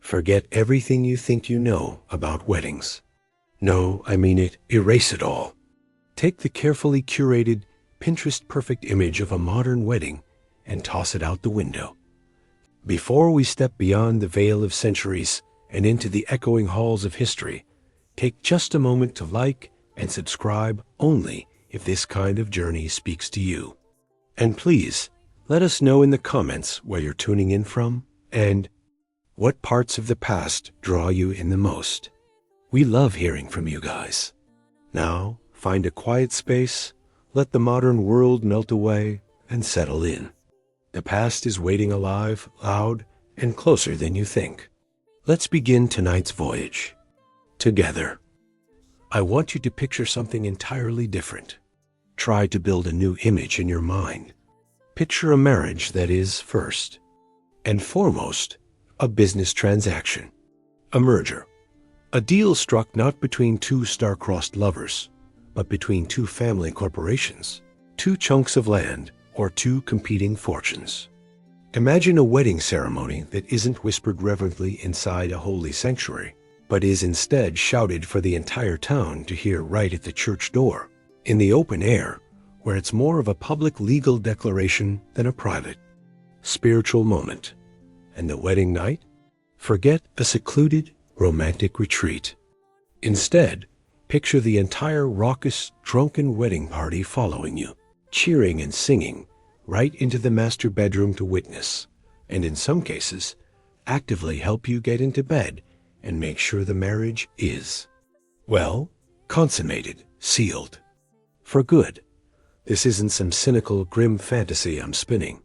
Forget everything you think you know about weddings. No, I mean it, erase it all. Take the carefully curated, Pinterest-perfect image of a modern wedding and toss it out the window. Before we step beyond the veil of centuries and into the echoing halls of history, take just a moment to like and subscribe only if this kind of journey speaks to you. And please, let us know in the comments where you're tuning in from and what parts of the past draw you in the most. We love hearing from you guys. Now, find a quiet space, let the modern world melt away, and settle in. The past is waiting alive, loud, and closer than you think. Let's begin tonight's voyage. Together. I want you to picture something entirely different. Try to build a new image in your mind. Picture a marriage that is, first and foremost, a business transaction, a merger, a deal struck not between two star-crossed lovers, but between two family corporations, two chunks of land, or two competing fortunes. Imagine a wedding ceremony that isn't whispered reverently inside a holy sanctuary, but is instead shouted for the entire town to hear right at the church door, in the open air, where it's more of a public legal declaration than a private, spiritual moment. And the wedding night? Forget a secluded, romantic retreat. Instead, picture the entire raucous, drunken wedding party following you, cheering and singing, right into the master bedroom to witness, and in some cases, actively help you get into bed and make sure the marriage is, well, consummated, sealed. For good. This isn't some cynical, grim fantasy I'm spinning.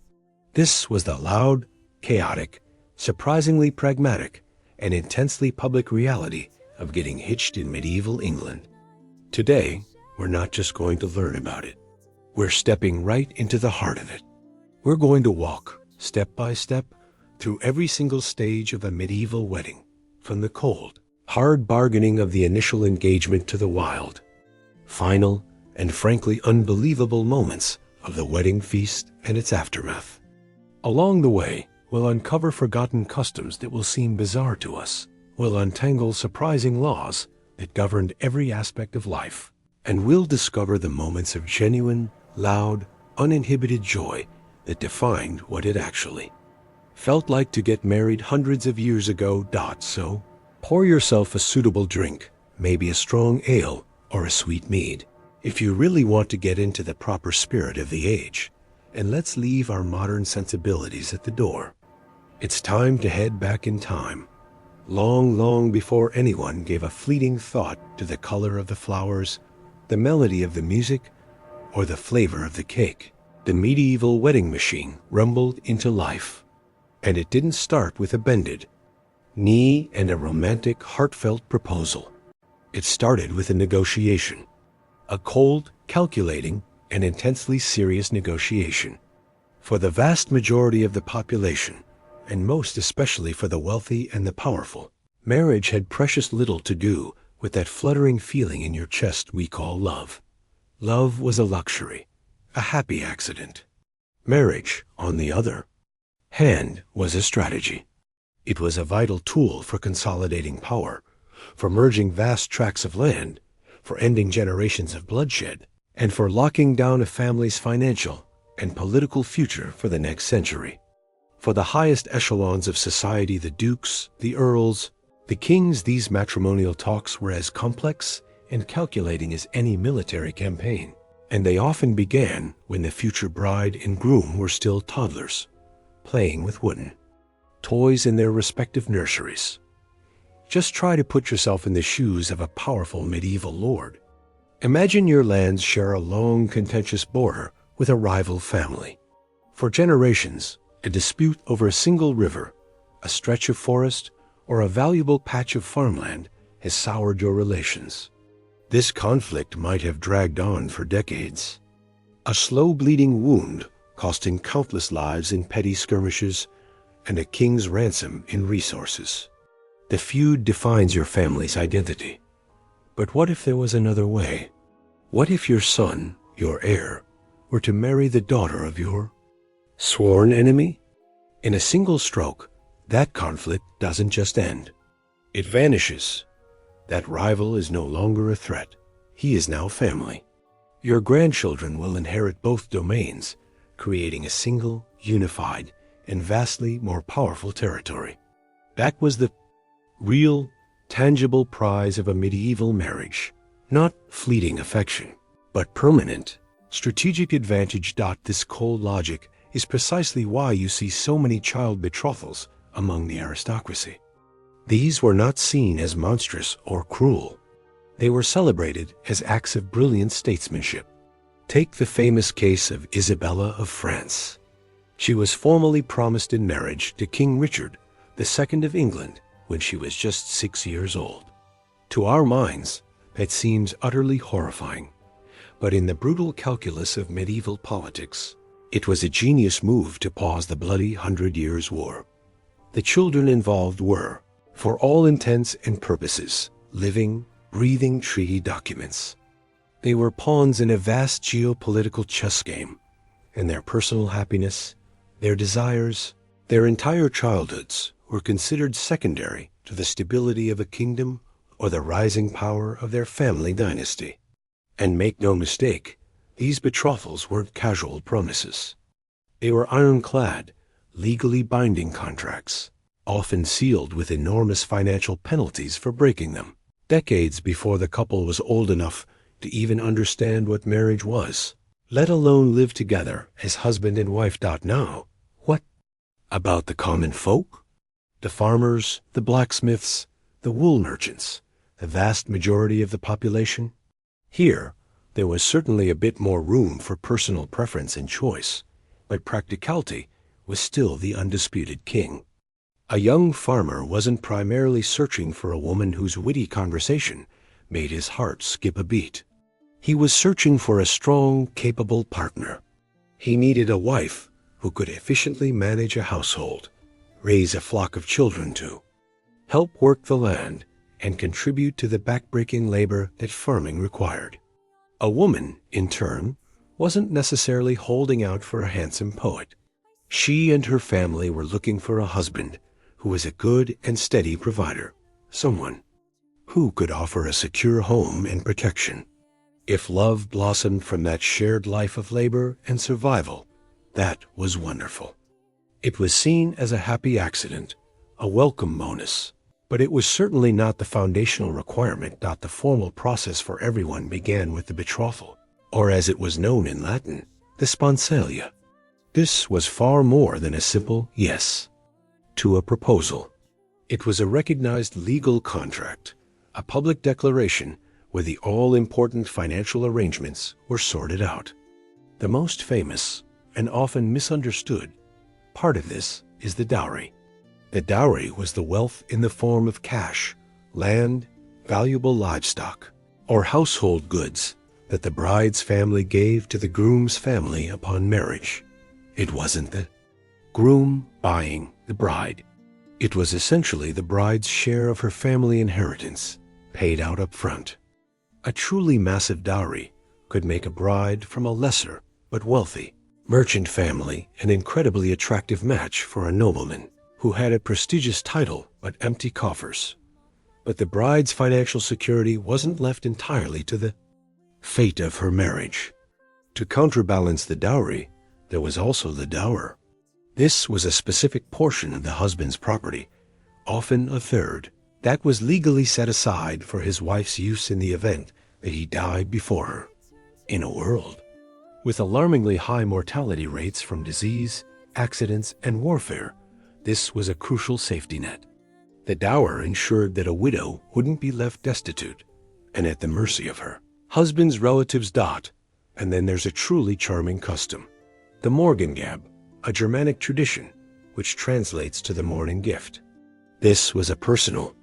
This was the loud, chaotic, surprisingly pragmatic, and intensely public reality of getting hitched in medieval England. Today, we're not just going to learn about it. We're stepping right into the heart of it. We're going to walk, step by step, through every single stage of a medieval wedding, from the cold, hard bargaining of the initial engagement to the wild, final, and frankly unbelievable moments of the wedding feast and its aftermath. Along the way, we'll uncover forgotten customs that will seem bizarre to us. We'll untangle surprising laws that governed every aspect of life. And we'll discover the moments of genuine, loud, uninhibited joy that defined what it actually felt like to get married hundreds of years ago. So, pour yourself a suitable drink, maybe a strong ale or a sweet mead, if you really want to get into the proper spirit of the age. And let's leave our modern sensibilities at the door. It's time to head back in time, long, long before anyone gave a fleeting thought to the color of the flowers, the melody of the music, or the flavor of the cake. The medieval wedding machine rumbled into life. And it didn't start with a bended knee and a romantic, heartfelt proposal. It started with a negotiation, a cold, calculating, and intensely serious negotiation. For the vast majority of the population, and most especially for the wealthy and the powerful, marriage had precious little to do with that fluttering feeling in your chest we call love. Love was a luxury, a happy accident. Marriage, on the other hand, was a strategy. It was a vital tool for consolidating power, for merging vast tracts of land, for ending generations of bloodshed, and for locking down a family's financial and political future for the next century. For the highest echelons of society, the dukes, the earls, the kings, these matrimonial talks were as complex and calculating as any military campaign, and they often began when the future bride and groom were still toddlers, playing with wooden toys in their respective nurseries. Just try to put yourself in the shoes of a powerful medieval lord. Imagine your lands share a long, contentious border with a rival family. For generations, a dispute over a single river, a stretch of forest, or a valuable patch of farmland has soured your relations. This conflict might have dragged on for decades. A slow bleeding wound costing countless lives in petty skirmishes and a king's ransom in resources. The feud defines your family's identity. But what if there was another way? What if your son, your heir, were to marry the daughter of your sworn enemy? In a single stroke, that conflict doesn't just end. It vanishes. That rival is no longer a threat. He is now family. Your grandchildren will inherit both domains, creating a single, unified, and vastly more powerful territory. That was the real, tangible prize of a medieval marriage. Not fleeting affection, but permanent, strategic advantage. This cold logic is precisely why you see so many child betrothals among the aristocracy. These were not seen as monstrous or cruel. They were celebrated as acts of brilliant statesmanship. Take the famous case of Isabella of France. She was formally promised in marriage to King Richard II of England when she was just 6 years old. To our minds, that seems utterly horrifying. But in the brutal calculus of medieval politics, it was a genius move to pause the bloody 100 Years' War. The children involved were, for all intents and purposes, living, breathing treaty documents. They were pawns in a vast geopolitical chess game, and their personal happiness, their desires, their entire childhoods were considered secondary to the stability of a kingdom or the rising power of their family dynasty. And make no mistake, these betrothals weren't casual promises. They were ironclad, legally binding contracts, often sealed with enormous financial penalties for breaking them, decades before the couple was old enough to even understand what marriage was, let alone live together as husband and wife. Now, what about the common folk? The farmers, the blacksmiths, the wool merchants, the vast majority of the population? Here, there was certainly a bit more room for personal preference and choice, but practicality was still the undisputed king. A young farmer wasn't primarily searching for a woman whose witty conversation made his heart skip a beat. He was searching for a strong, capable partner. He needed a wife who could efficiently manage a household, raise a flock of children to, help work the land, and contribute to the backbreaking labor that farming required. A woman, in turn, wasn't necessarily holding out for a handsome poet. She and her family were looking for a husband who was a good and steady provider, someone who could offer a secure home and protection. If love blossomed from that shared life of labor and survival, that was wonderful. It was seen as a happy accident, a welcome bonus, but it was certainly not the foundational requirement. The formal process for everyone began with the betrothal, or as it was known in Latin, the sponsalia. This was far more than a simple yes to a proposal. It was a recognized legal contract, a public declaration where the all-important financial arrangements were sorted out. The most famous, and often misunderstood, part of this is the dowry. The dowry was the wealth in the form of cash, land, valuable livestock, or household goods that the bride's family gave to the groom's family upon marriage. It wasn't the groom buying the bride. It was essentially the bride's share of her family inheritance, paid out up front. A truly massive dowry could make a bride from a lesser but wealthy merchant family an incredibly attractive match for a nobleman who had a prestigious title but empty coffers. But the bride's financial security wasn't left entirely to the fate of her marriage. To counterbalance the dowry, there was also the dower. This was a specific portion of the husband's property, often a third, that was legally set aside for his wife's use in the event that he died before her. In a world with alarmingly high mortality rates from disease, accidents, and warfare, this was a crucial safety net. The dower ensured that a widow wouldn't be left destitute and at the mercy of her husband's relatives. And then there's a truly charming custom, the morgengab, a Germanic tradition which translates to the morning gift. This was a personal,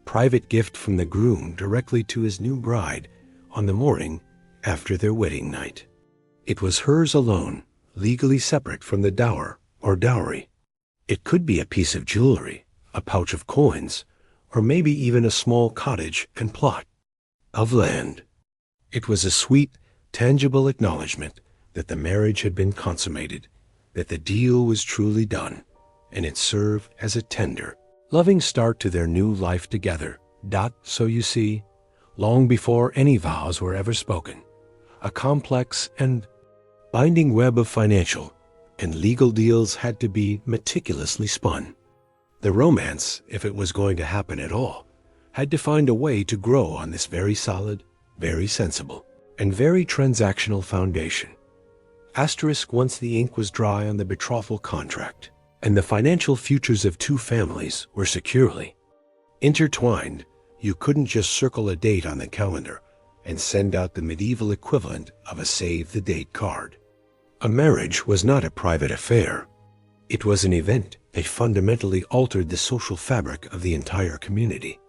private gift from the groom directly to his new bride on the morning after their wedding night. It was hers alone, legally separate from the dower or dowry. It could be a piece of jewelry, a pouch of coins, or maybe even a small cottage and plot of land. It was a sweet, tangible acknowledgement that the marriage had been consummated, that the deal was truly done. and it served as a tender, loving start to their new life together. So you see, long before any vows were ever spoken, a complex and binding web of financial and legal deals had to be meticulously spun. The romance, if it was going to happen at all, had to find a way to grow on this very solid, very sensible, and very transactional foundation. Asterisk once the ink was dry on the betrothal contract, and the financial futures of two families were securely intertwined, you couldn't just circle a date on the calendar and send out the medieval equivalent of a save-the-date card. A marriage was not a private affair. It was an event that fundamentally altered the social fabric of the entire community.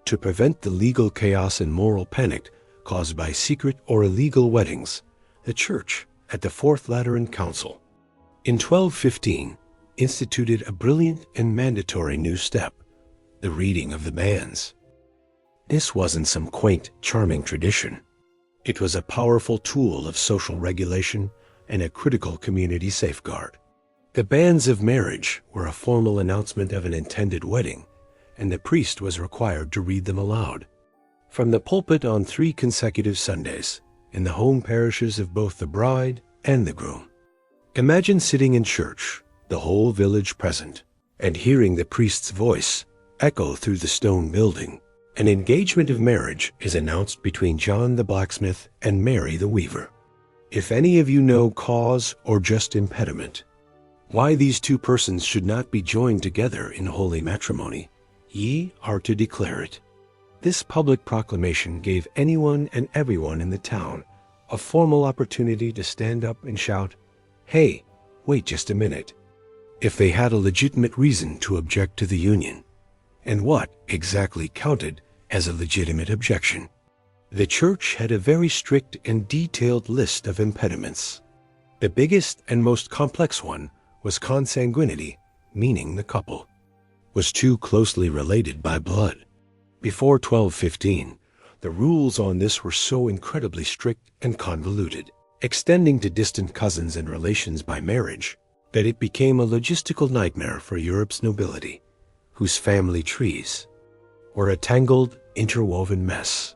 To prevent the legal chaos and moral panic caused by secret or illegal weddings, the Church, at the Fourth Lateran Council, in 1215, instituted a brilliant and mandatory new step, the reading of the banns. This wasn't some quaint, charming tradition. It was a powerful tool of social regulation and a critical community safeguard. The banns of marriage were a formal announcement of an intended wedding, and the priest was required to read them aloud from the pulpit on 3 consecutive Sundays in the home parishes of both the bride and the groom. Imagine sitting in church, the whole village present, and hearing the priest's voice echo through the stone building. An engagement of marriage is announced between John the blacksmith and Mary the weaver. If any of you know cause or just impediment, why these two persons should not be joined together in holy matrimony, ye are to declare it. This public proclamation gave anyone and everyone in the town a formal opportunity to stand up and shout, "Hey, wait just a minute," if they had a legitimate reason to object to the union. And what exactly counted as a legitimate objection? The Church had a very strict and detailed list of impediments. The biggest and most complex one was consanguinity, meaning the couple was too closely related by blood. Before 1215, the rules on this were so incredibly strict and convoluted, extending to distant cousins and relations by marriage, that it became a logistical nightmare for Europe's nobility, whose family trees were a tangled, interwoven mess.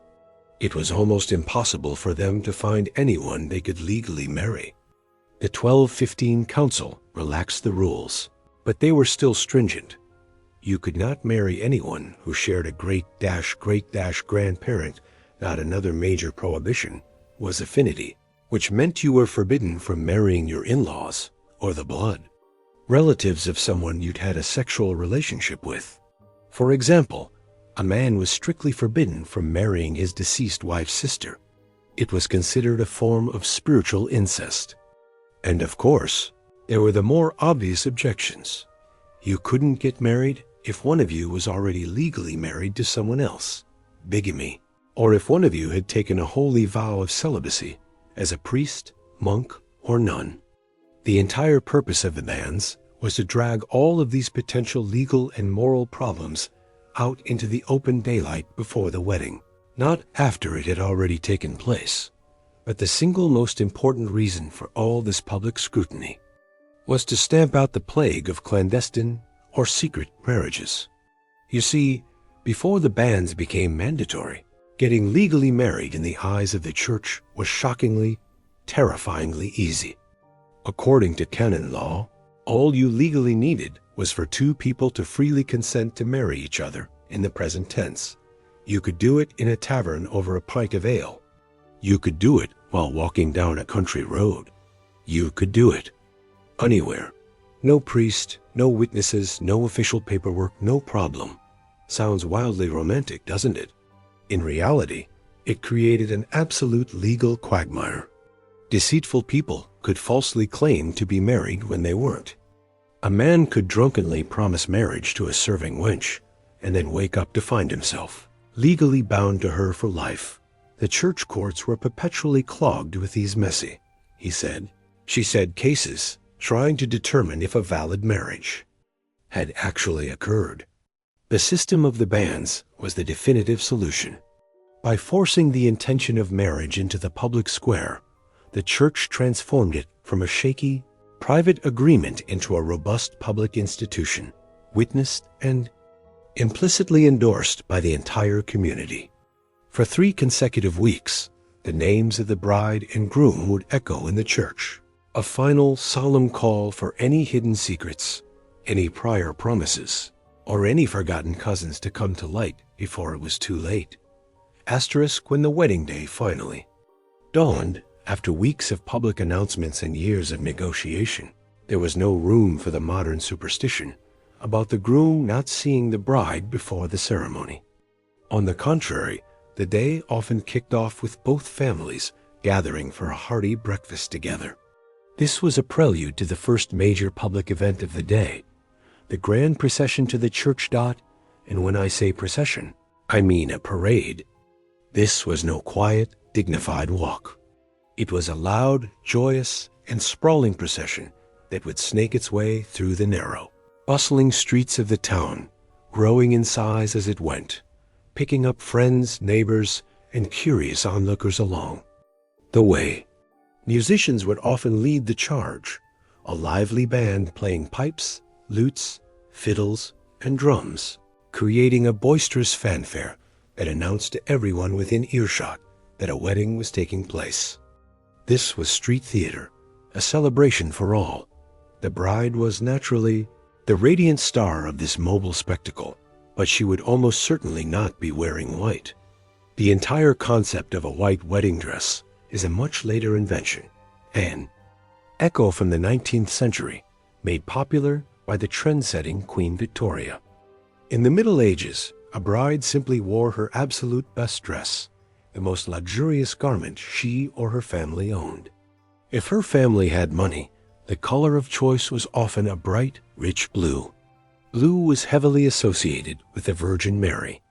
It was almost impossible for them to find anyone they could legally marry. The 1215 Council relaxed the rules, but they were still stringent. You could not marry anyone who shared a great-grandparent. Not another major prohibition was affinity, which meant you were forbidden from marrying your in-laws or the blood relatives of someone you'd had a sexual relationship with. For example, a man was strictly forbidden from marrying his deceased wife's sister. It was considered a form of spiritual incest. And of course, there were the more obvious objections. You couldn't get married if one of you was already legally married to someone else, bigamy, or if one of you had taken a holy vow of celibacy as a priest, monk, or nun. The entire purpose of the bans was to drag all of these potential legal and moral problems out into the open daylight before the wedding, not after it had already taken place. But the single most important reason for all this public scrutiny was to stamp out the plague of clandestine or secret marriages. You see, before the bans became mandatory, getting legally married in the eyes of the Church was shockingly, terrifyingly easy. According to canon law, all you legally needed was for two people to freely consent to marry each other in the present tense. You could do it in a tavern over a pint of ale. You could do it while walking down a country road. You could do it anywhere. No priest, no witnesses, no official paperwork, no problem. Sounds wildly romantic, doesn't it? In reality, it created an absolute legal quagmire. Deceitful people could falsely claim to be married when they weren't. A man could drunkenly promise marriage to a serving wench and then wake up to find himself legally bound to her for life. The church courts were perpetually clogged with these messy, he said, she said cases trying to determine if a valid marriage had actually occurred. The system of the bans was the definitive solution. By forcing the intention of marriage into the public square, the Church transformed it from a shaky, private agreement into a robust public institution, witnessed and implicitly endorsed by the entire community. For 3 consecutive weeks, the names of the bride and groom would echo in the church, a final solemn call for any hidden secrets, any prior promises, or any forgotten cousins to come to light before it was too late. Asterisk when the wedding day finally dawned, after weeks of public announcements and years of negotiation, there was no room for the modern superstition about the groom not seeing the bride before the ceremony. On the contrary, the day often kicked off with both families gathering for a hearty breakfast together. This was a prelude to the first major public event of the day, the grand procession to the church. And when I say procession, I mean a parade. This was no quiet, dignified walk. It was a loud, joyous, and sprawling procession that would snake its way through the narrow, bustling streets of the town, growing in size as it went, picking up friends, neighbors, and curious onlookers along the way. Musicians would often lead the charge, a lively band playing pipes, lutes, fiddles, and drums, creating a boisterous fanfare that announced to everyone within earshot that a wedding was taking place. This was street theater, a celebration for all. The bride was naturally the radiant star of this mobile spectacle, but she would almost certainly not be wearing white. The entire concept of a white wedding dress is a much later invention, an echo from the 19th century, made popular by the trend-setting Queen Victoria. In the Middle Ages, a bride simply wore her absolute best dress, the most luxurious garment she or her family owned. If her family had money, the color of choice was often a bright, rich blue. Blue was heavily associated with the Virgin Mary,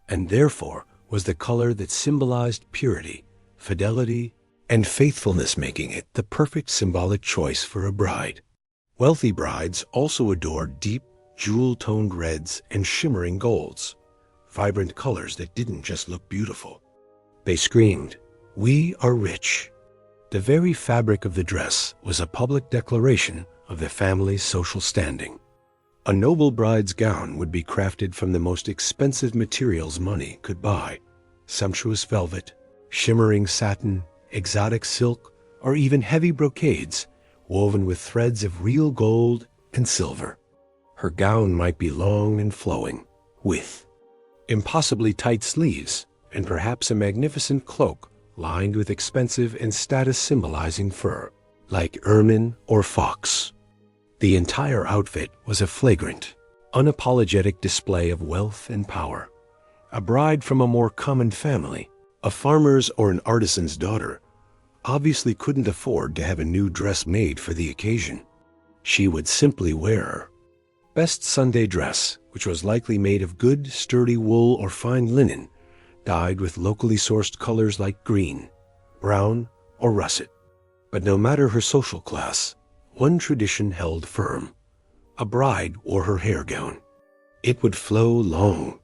and therefore was the color that symbolized purity, fidelity, and faithfulness, making it the perfect symbolic choice for a bride. Wealthy brides also adored deep, jewel-toned reds and shimmering golds, vibrant colors that didn't just look beautiful. They screamed, "We are rich." The very fabric of the dress was a public declaration of the family's social standing. A noble bride's gown would be crafted from the most expensive materials money could buy: sumptuous velvet, shimmering satin, exotic silk, or even heavy brocades woven with threads of real gold and silver. Her gown might be long and flowing, with impossibly tight sleeves, and perhaps a magnificent cloak lined with expensive and status-symbolizing fur, like ermine or fox. The entire outfit was a flagrant, unapologetic display of wealth and power. A bride from a more common family, a farmer's or an artisan's daughter, obviously couldn't afford to have a new dress made for the occasion. She would simply wear her best Sunday dress, which was likely made of good, sturdy wool or fine linen, dyed with locally sourced colors like green, brown, or russet. But no matter her social class, one tradition held firm. A bride wore her hair gown. It would flow long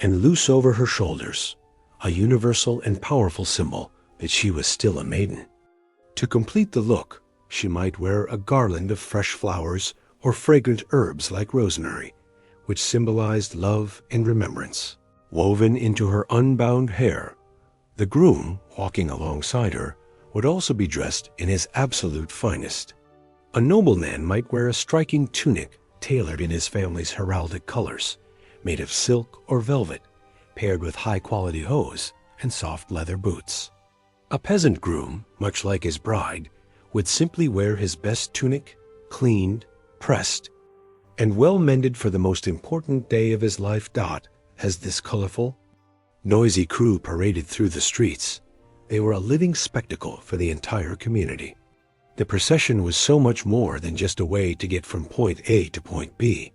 and loose over her shoulders, a universal and powerful symbol that she was still a maiden. To complete the look, she might wear a garland of fresh flowers or fragrant herbs like rosemary, which symbolized love and remembrance, woven into her unbound hair. The groom, walking alongside her, would also be dressed in his absolute finest. A nobleman might wear a striking tunic tailored in his family's heraldic colors, made of silk or velvet, paired with high-quality hose and soft leather boots. A peasant groom, much like his bride, would simply wear his best tunic, cleaned, pressed, and well mended for the most important day of his life. As this colorful, noisy crew paraded through the streets, they were a living spectacle for the entire community. The procession was so much more than just a way to get from point A to point B.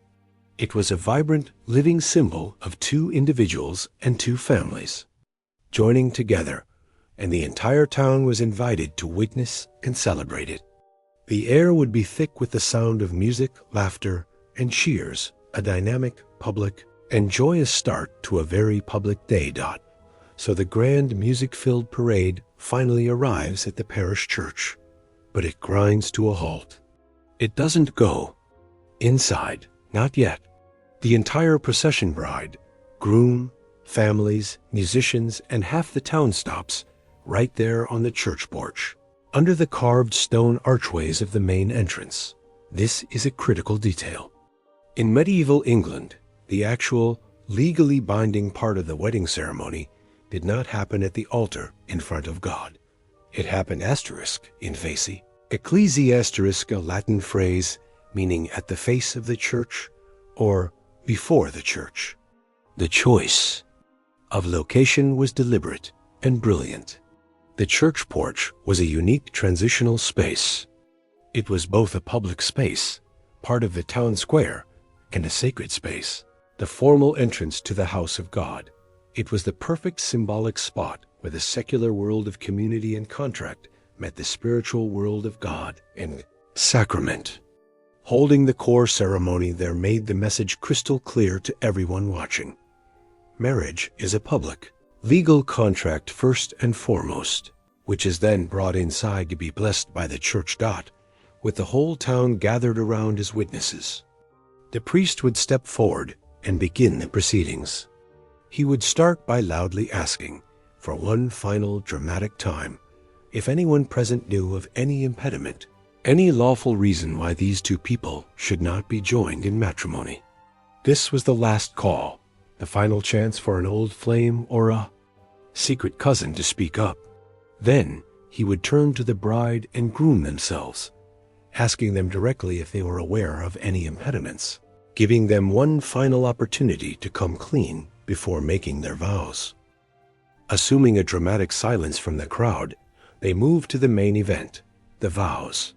It was a vibrant, living symbol of two individuals and two families joining together, and the entire town was invited to witness and celebrate it. The air would be thick with the sound of music, laughter, and cheers, a dynamic, public, and joyous start to a very public day. So the grand music-filled parade finally arrives at the parish church, but it grinds to a halt. It doesn't go inside, not yet. The entire procession, bride, groom, families, musicians, and half the town stops right there on the church porch, under the carved stone archways of the main entrance. This is a critical detail. In medieval England, the actual, legally binding part of the wedding ceremony did not happen at the altar in front of God. It happened in face. Ecclesiasterisk, a Latin phrase meaning at the face of the church or before the church. The choice of location was deliberate and brilliant. The church porch was a unique transitional space. It was both a public space, part of the town square, and a sacred space, the formal entrance to the house of God. It was the perfect symbolic spot where the secular world of community and contract met the spiritual world of God and sacrament. Holding the core ceremony there made the message crystal clear to everyone watching. Marriage is a public, legal contract first and foremost, which is then brought inside to be blessed by the church, with the whole town gathered around as witnesses. The priest would step forward and begin the proceedings. He would start by loudly asking, for one final dramatic time, if anyone present knew of any impediment, any lawful reason why these two people should not be joined in matrimony. This was the last call, the final chance for an old flame or a secret cousin to speak up. Then he would turn to the bride and groom themselves, asking them directly if they were aware of any impediments, giving them one final opportunity to come clean before making their vows. Assuming a dramatic silence from the crowd, they moved to the main event, the vows.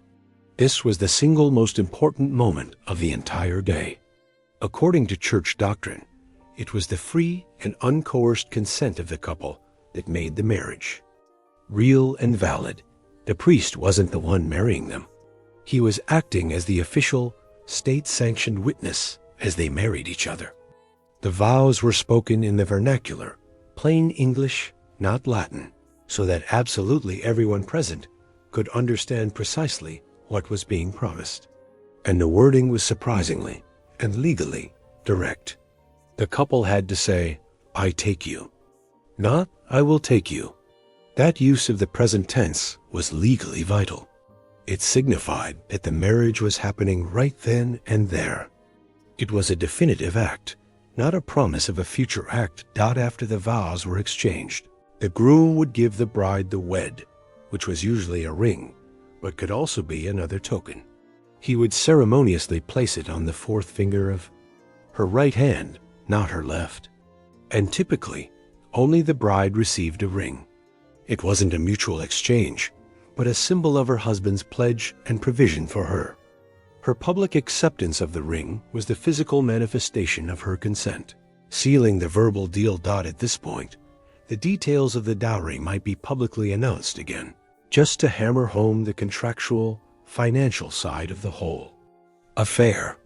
This was the single most important moment of the entire day. According to church doctrine, it was the free and uncoerced consent of the couple that made the marriage real and valid. The priest wasn't the one marrying them. He was acting as the official, state-sanctioned witness as they married each other. The vows were spoken in the vernacular, plain English, not Latin, so that absolutely everyone present could understand precisely what was being promised. And the wording was surprisingly and legally direct. The couple had to say, "I take you," not "I will take you." That use of the present tense was legally vital. It signified that the marriage was happening right then and there. It was a definitive act, not a promise of a future act. After the vows were exchanged, the groom would give the bride the wed, which was usually a ring, but could also be another token. He would ceremoniously place it on the fourth finger of her right hand, not her left. And typically, only the bride received a ring. It wasn't a mutual exchange, but a symbol of her husband's pledge and provision for her. Her public acceptance of the ring was the physical manifestation of her consent, sealing the verbal deal. At this point, the details of the dowry might be publicly announced again, just to hammer home the contractual, financial side of the whole affair.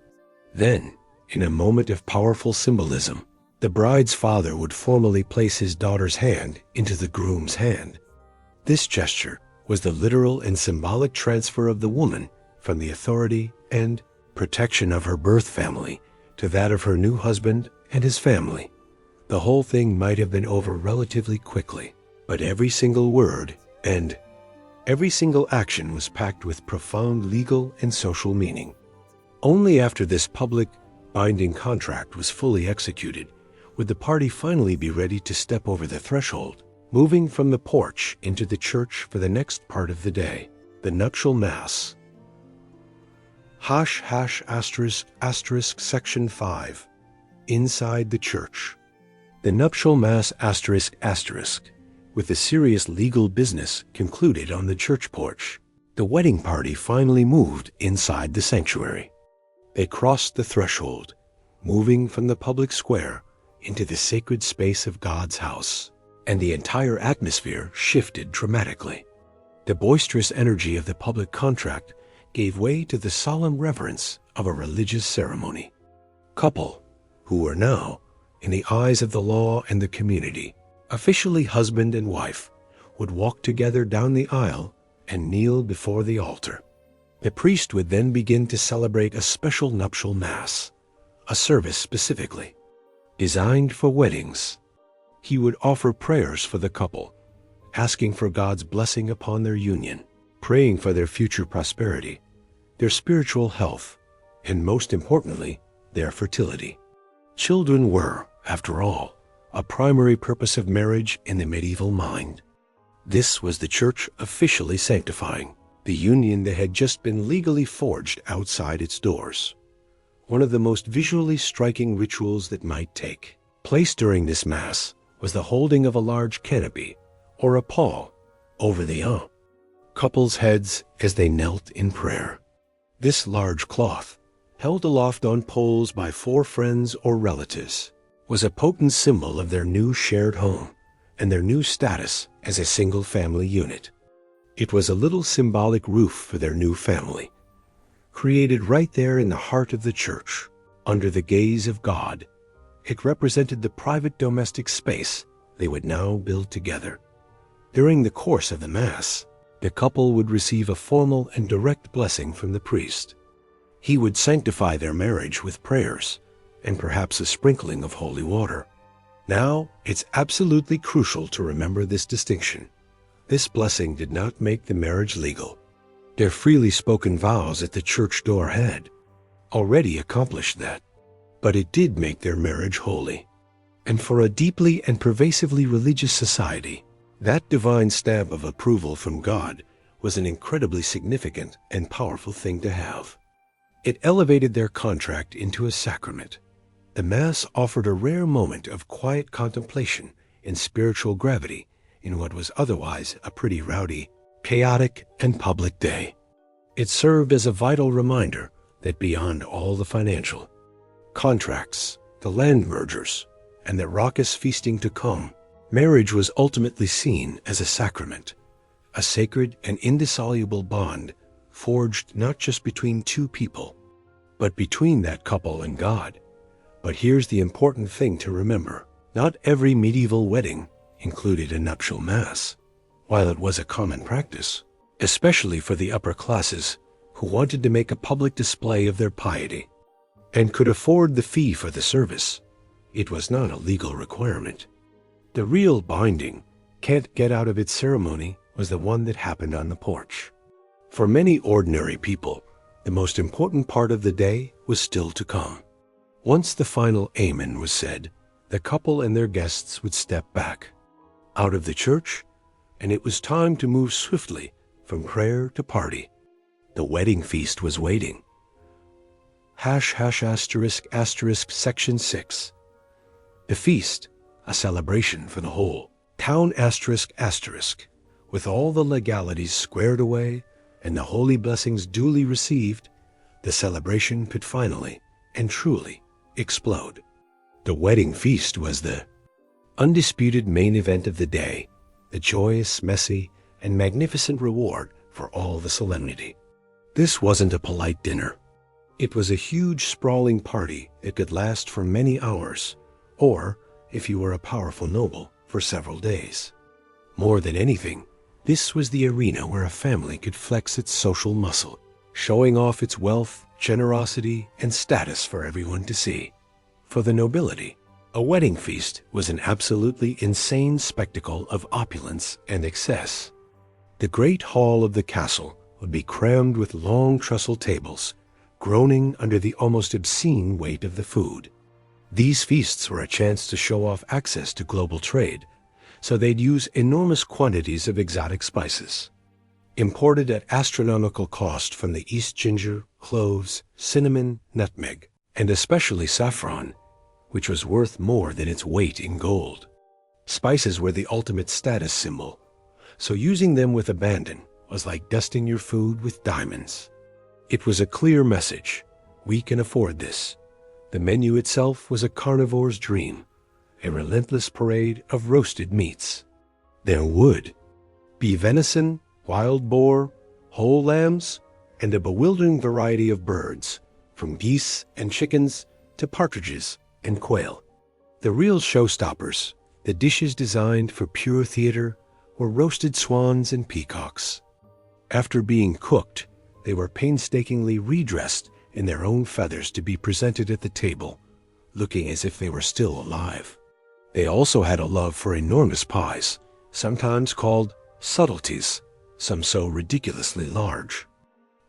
Then, in a moment of powerful symbolism, the bride's father would formally place his daughter's hand into the groom's hand. This gesture was the literal and symbolic transfer of the woman from the authority and protection of her birth family to that of her new husband and his family. The whole thing might have been over relatively quickly, but every single word and every single action was packed with profound legal and social meaning. Only after this public, binding contract was fully executed would the party finally be ready to step over the threshold, moving from the porch into the church for the next part of the day, the nuptial mass. **** Section 5. Inside the church. The nuptial mass ***, with the serious legal business concluded on the church porch. The wedding party finally moved inside the sanctuary. They crossed the threshold, moving from the public square into the sacred space of God's house, and the entire atmosphere shifted dramatically. The boisterous energy of the public contract gave way to the solemn reverence of a religious ceremony. Couple, who were now, in the eyes of the law and the community, officially husband and wife, would walk together down the aisle and kneel before the altar. The priest would then begin to celebrate a special nuptial mass, a service specifically designed for weddings. He would offer prayers for the couple, asking for God's blessing upon their union, praying for their future prosperity, their spiritual health, and most importantly, their fertility. Children were, after all, a primary purpose of marriage in the medieval mind. This was the church officially sanctifying the union that had just been legally forged outside its doors. One of the most visually striking rituals that might take place during this Mass was the holding of a large canopy, or a pall, over the young couples' heads as they knelt in prayer. This large cloth, held aloft on poles by 4 friends or relatives, was a potent symbol of their new shared home and their new status as a single family unit. It was a little symbolic roof for their new family, created right there in the heart of the church, under the gaze of God. It represented the private domestic space they would now build together. During the course of the Mass, the couple would receive a formal and direct blessing from the priest. He would sanctify their marriage with prayers and perhaps a sprinkling of holy water. Now, it's absolutely crucial to remember this distinction. This blessing did not make the marriage legal. Their freely spoken vows at the church door had already accomplished that. But it did make their marriage holy. And for a deeply and pervasively religious society, that divine stamp of approval from God was an incredibly significant and powerful thing to have. It elevated their contract into a sacrament. The Mass offered a rare moment of quiet contemplation and spiritual gravity in what was otherwise a pretty rowdy, chaotic, and public day. It served as a vital reminder that beyond all the financial contracts, the land mergers, and the raucous feasting to come, marriage was ultimately seen as a sacrament, a sacred and indissoluble bond forged not just between 2 people, but between that couple and God. But here's the important thing to remember. Not every medieval wedding included a nuptial mass, while it was a common practice, especially for the upper classes who wanted to make a public display of their piety and could afford the fee for the service. It was not a legal requirement. The real binding, can't get out of it ceremony was the one that happened on the porch. For many ordinary people, the most important part of the day was still to come. Once the final Amen was said, the couple and their guests would step back out of the church, and it was time to move swiftly from prayer to party. The wedding feast was waiting. **** Section 6. The feast, a celebration for the whole town ***, with all the legalities squared away and the holy blessings duly received, the celebration could finally and truly explode. The wedding feast was the undisputed main event of the day, the joyous, messy, and magnificent reward for all the solemnity. This wasn't a polite dinner. It was a huge, sprawling party that could last for many hours, or, if you were a powerful noble, for several days. More than anything, this was the arena where a family could flex its social muscle, showing off its wealth, generosity, and status for everyone to see. For the nobility, a wedding feast was an absolutely insane spectacle of opulence and excess. The great hall of the castle would be crammed with long trestle tables, groaning under the almost obscene weight of the food. These feasts were a chance to show off access to global trade, so they'd use enormous quantities of exotic spices, imported at astronomical cost from the East: ginger, cloves, cinnamon, nutmeg, and especially saffron, which was worth more than its weight in gold. Spices were the ultimate status symbol, so using them with abandon was like dusting your food with diamonds. It was a clear message: we can afford this. The menu itself was a carnivore's dream, a relentless parade of roasted meats. There would be venison, wild boar, whole lambs, and a bewildering variety of birds, from geese and chickens to partridges and quail. The real showstoppers, the dishes designed for pure theater, were roasted swans and peacocks. After being cooked, they were painstakingly redressed in their own feathers to be presented at the table, looking as if they were still alive. They also had a love for enormous pies, sometimes called subtleties, some so ridiculously large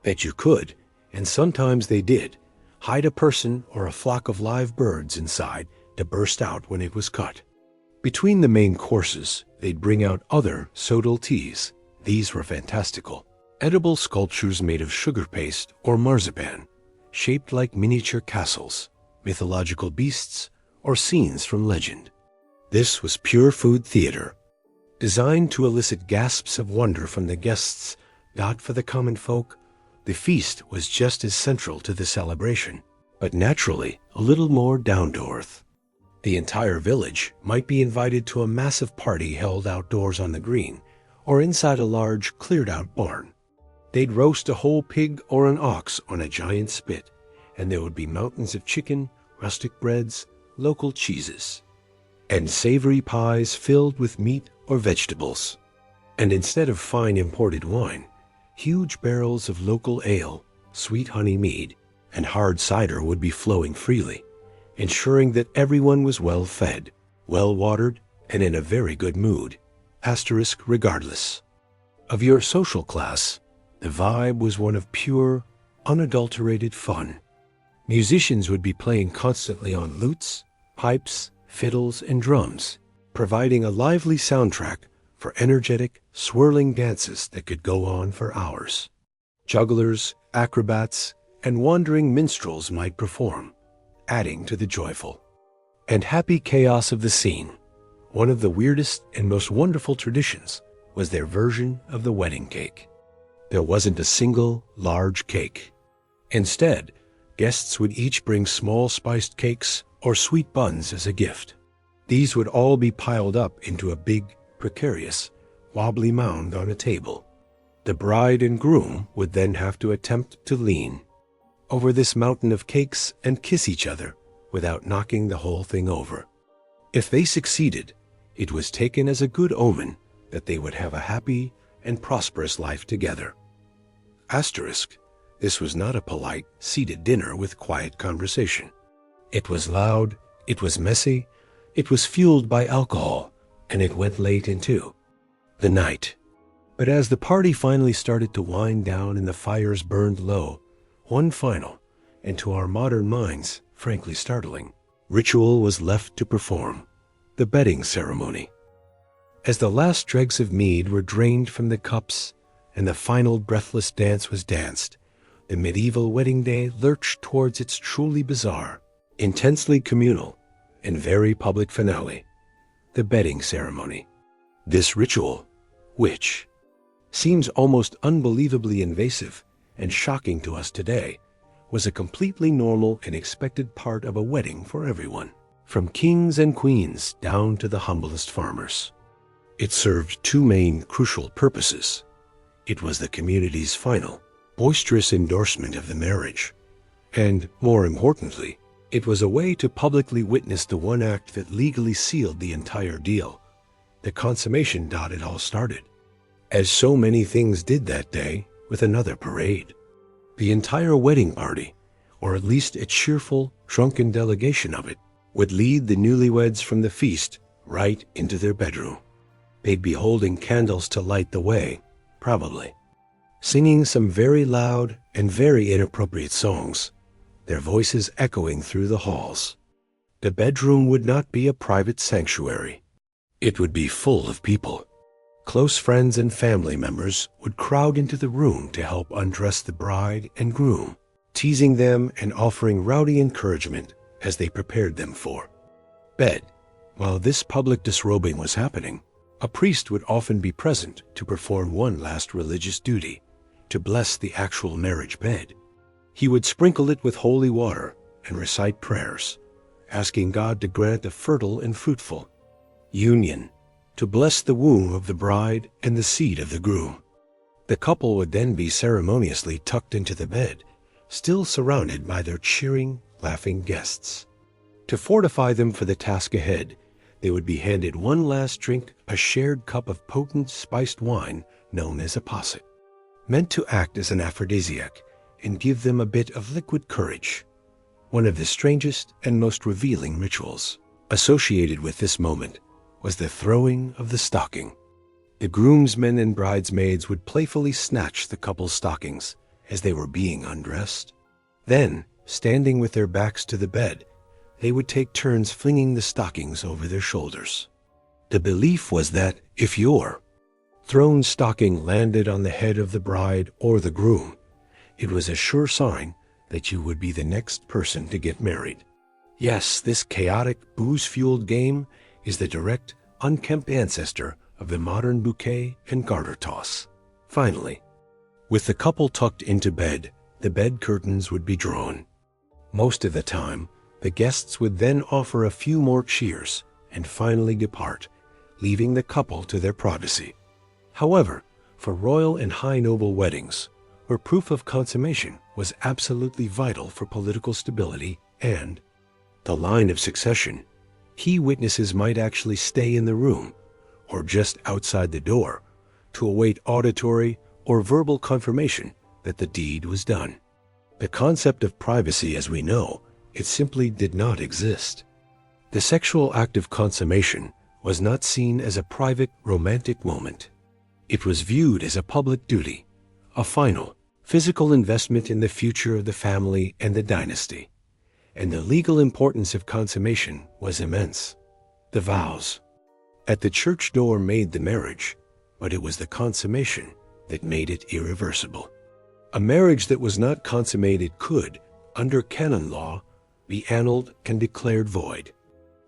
that you could, and sometimes they did, hide a person or a flock of live birds inside to burst out when it was cut. Between the main courses, they'd bring out other subtleties. These were fantastical. Edible sculptures made of sugar paste or marzipan, shaped like miniature castles, mythological beasts, or scenes from legend. This was pure food theater, designed to elicit gasps of wonder from the guests. Not for the common folk, the feast was just as central to the celebration, but naturally a little more down to earth. The entire village might be invited to a massive party held outdoors on the green, or inside a large, cleared-out barn. They'd roast a whole pig or an ox on a giant spit, and there would be mountains of chicken, rustic breads, local cheeses, and savory pies filled with meat or vegetables. And instead of fine imported wine, huge barrels of local ale, sweet honey mead, and hard cider would be flowing freely, ensuring that everyone was well fed, well watered, and in a very good mood, asterisk regardless of your social class. The vibe was one of pure, unadulterated fun. Musicians would be playing constantly on lutes, pipes, fiddles, and drums, providing a lively soundtrack for energetic, swirling dances that could go on for hours. Jugglers, acrobats, and wandering minstrels might perform, adding to the joyful and happy chaos of the scene. One of the weirdest and most wonderful traditions was their version of the wedding cake. There wasn't a single large cake. Instead, guests would each bring small spiced cakes or sweet buns as a gift. These would all be piled up into a big, precarious, wobbly mound on a table. The bride and groom would then have to attempt to lean over this mountain of cakes and kiss each other without knocking the whole thing over. If they succeeded, it was taken as a good omen that they would have a happy and prosperous life together. Asterisk, this was not a polite, seated dinner with quiet conversation. It was loud, it was messy, it was fueled by alcohol, and it went late into the night. But as the party finally started to wind down and the fires burned low, one final, and to our modern minds, frankly startling, ritual was left to perform: the bedding ceremony. As the last dregs of mead were drained from the cups and the final breathless dance was danced, the medieval wedding day lurched towards its truly bizarre, intensely communal, and very public finale: the bedding ceremony. This ritual, which seems almost unbelievably invasive and shocking to us today, was a completely normal and expected part of a wedding for everyone, from kings and queens down to the humblest farmers. It served two main crucial purposes. It was the community's final, boisterous endorsement of the marriage, and, more importantly, it was a way to publicly witness the one act that legally sealed the entire deal, the consummation. It all started, as so many things did that day, with another parade. The entire wedding party, or at least a cheerful, drunken delegation of it, would lead the newlyweds from the feast right into their bedroom. They'd be holding candles to light the way, probably, singing some very loud and very inappropriate songs, their voices echoing through the halls. The bedroom would not be a private sanctuary. It would be full of people. Close friends and family members would crowd into the room to help undress the bride and groom, teasing them and offering rowdy encouragement as they prepared them for bed. While this public disrobing was happening, a priest would often be present to perform one last religious duty, to bless the actual marriage bed. He would sprinkle it with holy water and recite prayers, asking God to grant a fertile and fruitful union, to bless the womb of the bride and the seed of the groom. The couple would then be ceremoniously tucked into the bed, still surrounded by their cheering, laughing guests. To fortify them for the task ahead, they would be handed one last drink, a shared cup of potent spiced wine known as a posset. meant to act as an aphrodisiac and give them a bit of liquid courage. One of the strangest and most revealing rituals associated with this moment was the throwing of the stocking. The groomsmen and bridesmaids would playfully snatch the couple's stockings as they were being undressed. Then, standing with their backs to the bed, they would take turns flinging the stockings over their shoulders. The belief was that if your thrown stocking landed on the head of the bride or the groom, it was a sure sign that you would be the next person to get married. Yes, this chaotic, booze-fueled game is the direct, unkempt ancestor of the modern bouquet and garter toss. Finally, with the couple tucked into bed, the bed curtains would be drawn. Most of the time, the guests would then offer a few more cheers and finally depart, leaving the couple to their privacy. However, for royal and high noble weddings, where proof of consummation was absolutely vital for political stability and the line of succession, key witnesses might actually stay in the room or just outside the door to await auditory or verbal confirmation that the deed was done. The concept of privacy, as we know, it simply did not exist. The sexual act of consummation was not seen as a private, romantic moment. It was viewed as a public duty, a final, physical investment in the future of the family and the dynasty. And the legal importance of consummation was immense. The vows at the church door made the marriage, but it was the consummation that made it irreversible. A marriage that was not consummated could, under canon law, be annulled and declared void.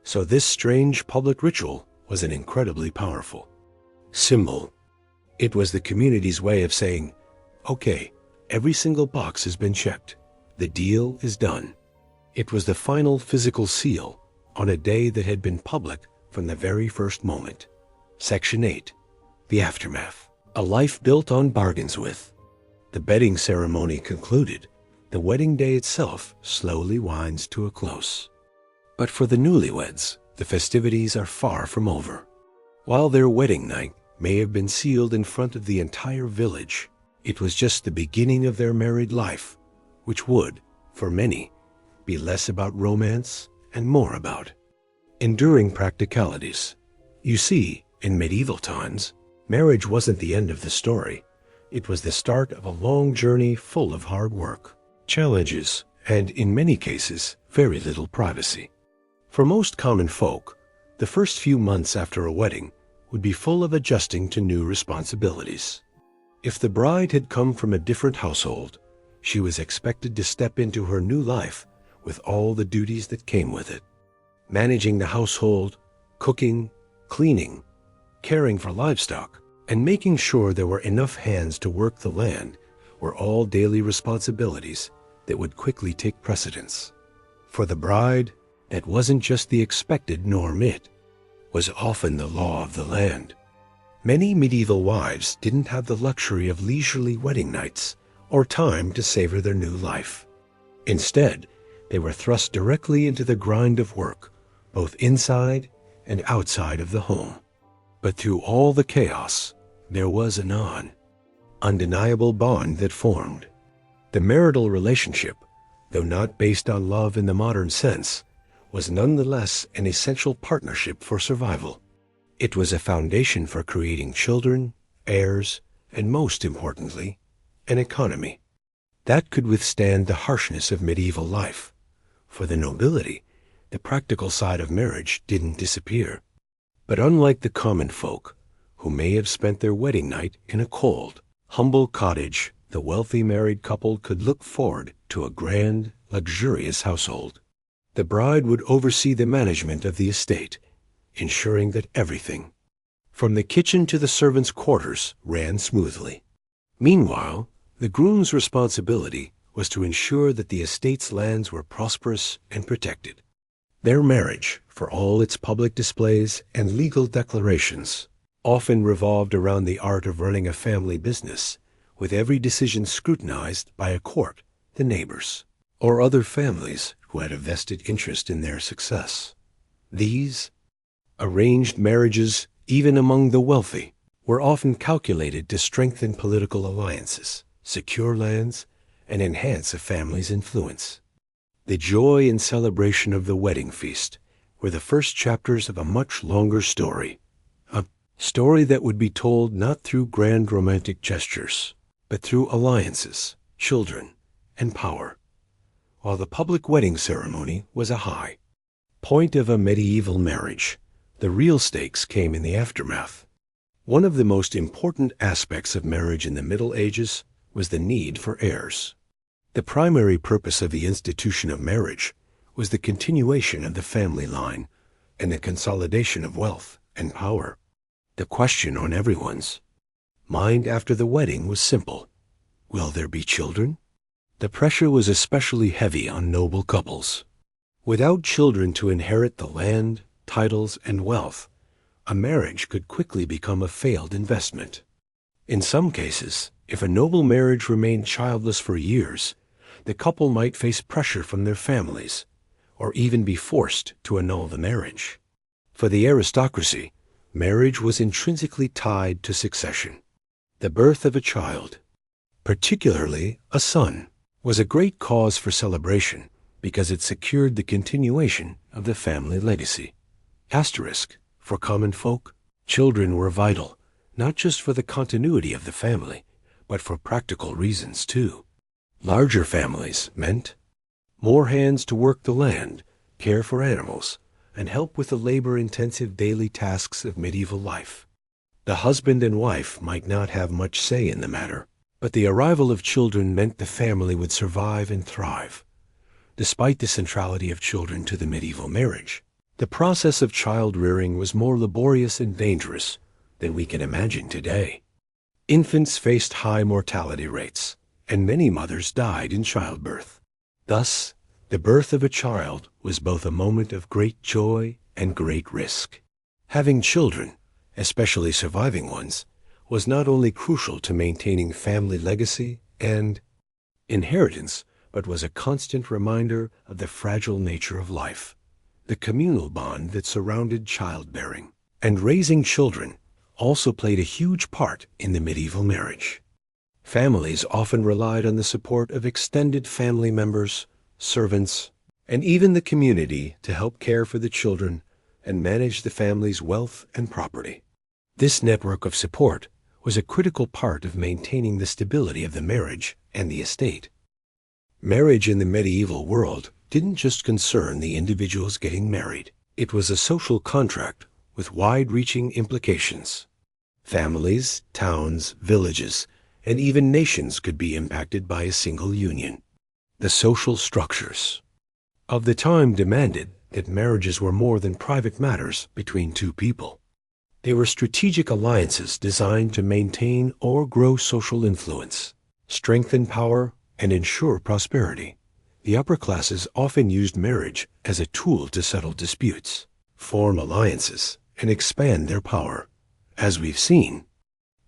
So this strange public ritual was an incredibly powerful symbol. It was the community's way of saying, okay, every single box has been checked. The deal is done. It was the final physical seal on a day that had been public from the very first moment. Section 8. The Aftermath. A life built on bargains with. The bedding ceremony concluded. The wedding day itself slowly winds to a close. But for the newlyweds, the festivities are far from over. While their wedding night may have been sealed in front of the entire village, it was just the beginning of their married life, which would, for many, be less about romance and more about enduring practicalities. You see, in medieval times, marriage wasn't the end of the story. It was the start of a long journey full of hard work, challenges, and in many cases, very little privacy. For most common folk, the first few months after a wedding would be full of adjusting to new responsibilities. If the bride had come from a different household, she was expected to step into her new life with all the duties that came with it. Managing the household, cooking, cleaning, caring for livestock, and making sure there were enough hands to work the land were all daily responsibilities that would quickly take precedence. For the bride, that wasn't just the expected norm, it was often the law of the land. Many medieval wives didn't have the luxury of leisurely wedding nights or time to savor their new life. Instead, they were thrust directly into the grind of work, both inside and outside of the home. But through all the chaos, there was an undeniable bond that formed. The marital relationship, though not based on love in the modern sense, was nonetheless an essential partnership for survival. It was a foundation for creating children, heirs, and most importantly, an economy that could withstand the harshness of medieval life. For the nobility, the practical side of marriage didn't disappear. But unlike the common folk, who may have spent their wedding night in a cold, humble cottage, the wealthy married couple could look forward to a grand, luxurious household. The bride would oversee the management of the estate, ensuring that everything, from the kitchen to the servants' quarters, ran smoothly. Meanwhile, the groom's responsibility was to ensure that the estate's lands were prosperous and protected. Their marriage, for all its public displays and legal declarations, often revolved around the art of running a family business, with every decision scrutinized by a court, the neighbors, or other families who had a vested interest in their success. These arranged marriages, even among the wealthy, were often calculated to strengthen political alliances, secure lands, and enhance a family's influence. The joy and celebration of the wedding feast were the first chapters of a much longer story, a story that would be told not through grand romantic gestures, but through alliances, children, and power. While the public wedding ceremony was a high point of a medieval marriage, the real stakes came in the aftermath. One of the most important aspects of marriage in the Middle Ages was the need for heirs. The primary purpose of the institution of marriage was the continuation of the family line and the consolidation of wealth and power. The question on everyone's mind after the wedding was simple: will there be children? The pressure was especially heavy on noble couples. Without children to inherit the land, titles, and wealth, a marriage could quickly become a failed investment. In some cases, if a noble marriage remained childless for years, the couple might face pressure from their families, or even be forced to annul the marriage. For the aristocracy, marriage was intrinsically tied to succession. The birth of a child, particularly a son, was a great cause for celebration because it secured the continuation of the family legacy. Asterisk, for common folk, children were vital, not just for the continuity of the family, but for practical reasons too. Larger families meant more hands to work the land, care for animals, and help with the labor-intensive daily tasks of medieval life. The husband and wife might not have much say in the matter, but the arrival of children meant the family would survive and thrive. Despite the centrality of children to the medieval marriage, the process of child-rearing was more laborious and dangerous than we can imagine today. Infants faced high mortality rates, and many mothers died in childbirth. Thus, the birth of a child was both a moment of great joy and great risk. Having children, especially surviving ones, was not only crucial to maintaining family legacy and inheritance, but was a constant reminder of the fragile nature of life, the communal bond that surrounded childbearing. And raising children also played a huge part in the medieval marriage. Families often relied on the support of extended family members, servants, and even the community to help care for the children and manage the family's wealth and property. This network of support was a critical part of maintaining the stability of the marriage and the estate. Marriage in the medieval world didn't just concern the individuals getting married. It was a social contract with wide-reaching implications. Families, towns, villages, and even nations could be impacted by a single union. The social structures of the time demanded that marriages were more than private matters between two people. They were strategic alliances designed to maintain or grow social influence, strengthen power, and ensure prosperity. The upper classes often used marriage as a tool to settle disputes, form alliances, and expand their power. As we've seen,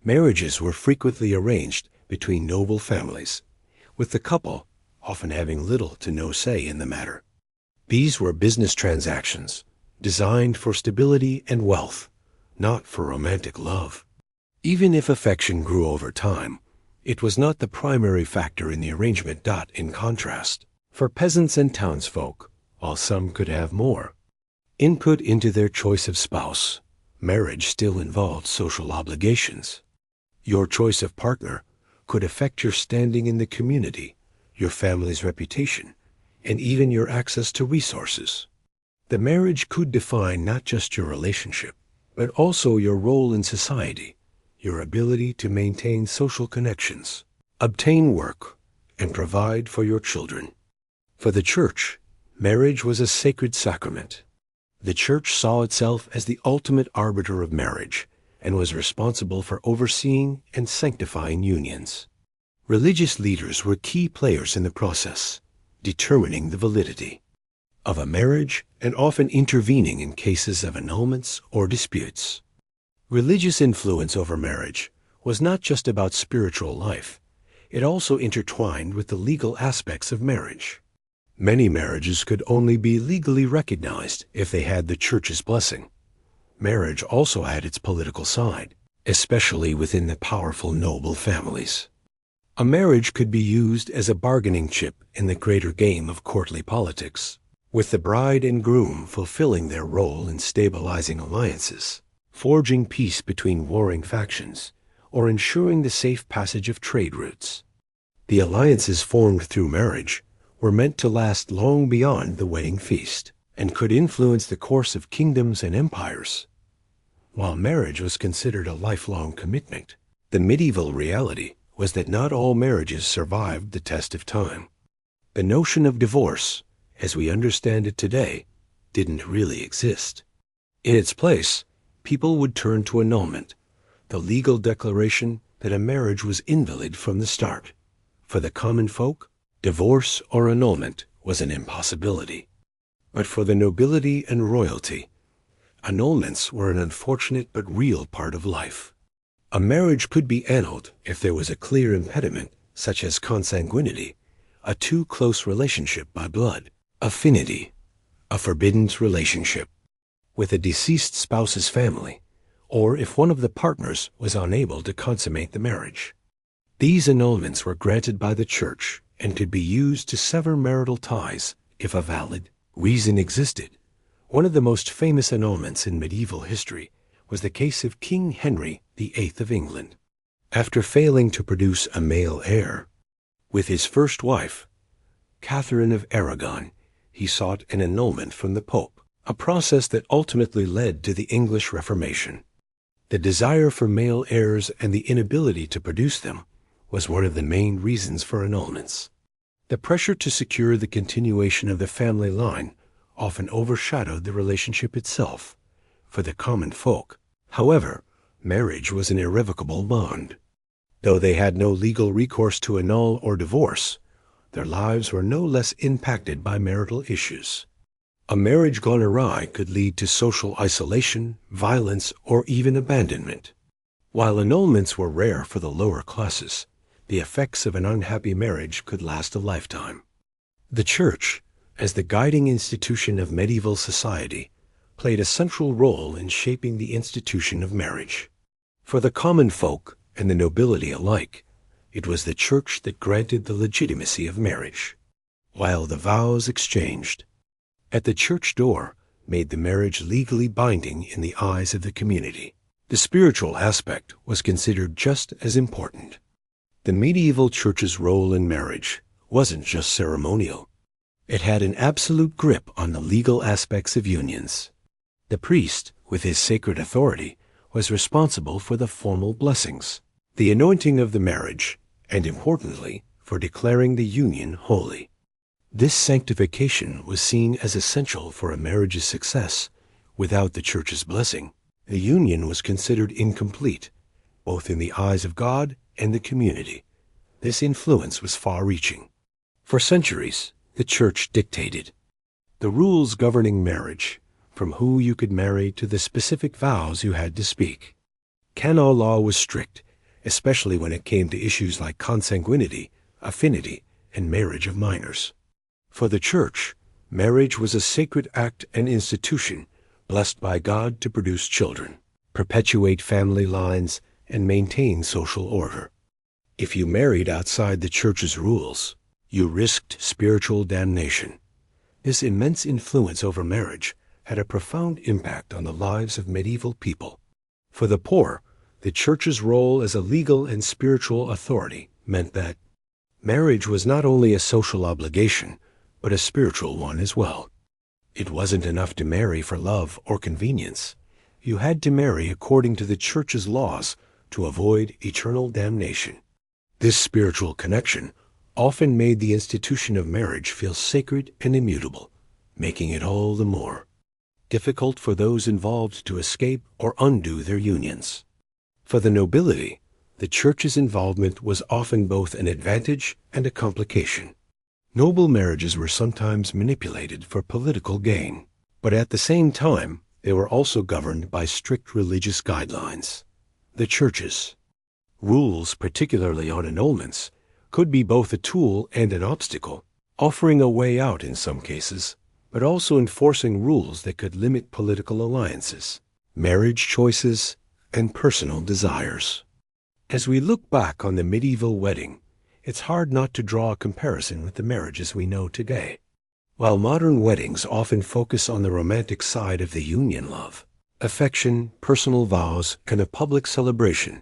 marriages were frequently arranged between noble families, with the couple often having little to no say in the matter. These were business transactions designed for stability and wealth, not for romantic love. Even if affection grew over time, it was not the primary factor in the arrangement. In contrast, for peasants and townsfolk, while some could have more input into their choice of spouse, marriage still involved social obligations. Your choice of partner could affect your standing in the community, your family's reputation, and even your access to resources. The marriage could define not just your relationship, but also your role in society, your ability to maintain social connections, obtain work, and provide for your children. For the Church, marriage was a sacred sacrament. The Church saw itself as the ultimate arbiter of marriage and was responsible for overseeing and sanctifying unions. Religious leaders were key players in the process, determining the validity of a marriage and often intervening in cases of annulments or disputes. Religious influence over marriage was not just about spiritual life. It also intertwined with the legal aspects of marriage. Many marriages could only be legally recognized if they had the Church's blessing. Marriage also had its political side. especially within the powerful noble families. A marriage could be used as a bargaining chip in the greater game of courtly politics, with the bride and groom fulfilling their role in stabilizing alliances, forging peace between warring factions, or ensuring the safe passage of trade routes. The alliances formed through marriage were meant to last long beyond the wedding feast, and could influence the course of kingdoms and empires. While marriage was considered a lifelong commitment, the medieval reality was that not all marriages survived the test of time. The notion of divorce, as we understand it today, didn't really exist. In its place, people would turn to annulment, the legal declaration that a marriage was invalid from the start. For the common folk, divorce or annulment was an impossibility. But for the nobility and royalty, annulments were an unfortunate but real part of life. A marriage could be annulled if there was a clear impediment, such as consanguinity, a too close relationship by blood, affinity, a forbidden relationship with a deceased spouse's family, or if one of the partners was unable to consummate the marriage. These annulments were granted by the Church and could be used to sever marital ties if a valid reason existed. One of the most famous annulments in medieval history was the case of King Henry VIII of England. After failing to produce a male heir, with his first wife, Catherine of Aragon, he sought an annulment from the Pope, a process that ultimately led to the English Reformation. The desire for male heirs and the inability to produce them was one of the main reasons for annulments. The pressure to secure the continuation of the family line often overshadowed the relationship itself. For the common folk, however, marriage was an irrevocable bond. Though they had no legal recourse to annul or divorce, their lives were no less impacted by marital issues. A marriage gone awry could lead to social isolation, violence, or even abandonment. While annulments were rare for the lower classes, the effects of an unhappy marriage could last a lifetime. The Church, as the guiding institution of medieval society, played a central role in shaping the institution of marriage. For the common folk and the nobility alike, it was the Church that granted the legitimacy of marriage, while the vows exchanged at the church door made the marriage legally binding in the eyes of the community. The spiritual aspect was considered just as important. The medieval Church's role in marriage wasn't just ceremonial. It had an absolute grip on the legal aspects of unions. The priest, with his sacred authority, was responsible for the formal blessings, the anointing of the marriage, and importantly, for declaring the union holy. This sanctification was seen as essential for a marriage's success. Without the Church's blessing, the union was considered incomplete, both in the eyes of God and the community. This influence was far-reaching. For centuries, the Church dictated the rules governing marriage, from who you could marry to the specific vows you had to speak. Canon law was strict, especially when it came to issues like consanguinity, affinity, and marriage of minors. For the Church, marriage was a sacred act and institution blessed by God to produce children, perpetuate family lines, and maintain social order. If you married outside the Church's rules, you risked spiritual damnation. This immense influence over marriage had a profound impact on the lives of medieval people. For the poor, the Church's role as a legal and spiritual authority meant that marriage was not only a social obligation, but a spiritual one as well. It wasn't enough to marry for love or convenience. You had to marry according to the Church's laws to avoid eternal damnation. This spiritual connection often made the institution of marriage feel sacred and immutable, making it all the more difficult for those involved to escape or undo their unions. For the nobility, the Church's involvement was often both an advantage and a complication. Noble marriages were sometimes manipulated for political gain, but at the same time, they were also governed by strict religious guidelines. The Church's rules, particularly on annulments, could be both a tool and an obstacle, offering a way out in some cases, but also enforcing rules that could limit political alliances, marriage choices, and personal desires. As we look back on the medieval wedding, it's hard not to draw a comparison with the marriages we know today. While modern weddings often focus on the romantic side of the union, love, affection, personal vows, and a public celebration,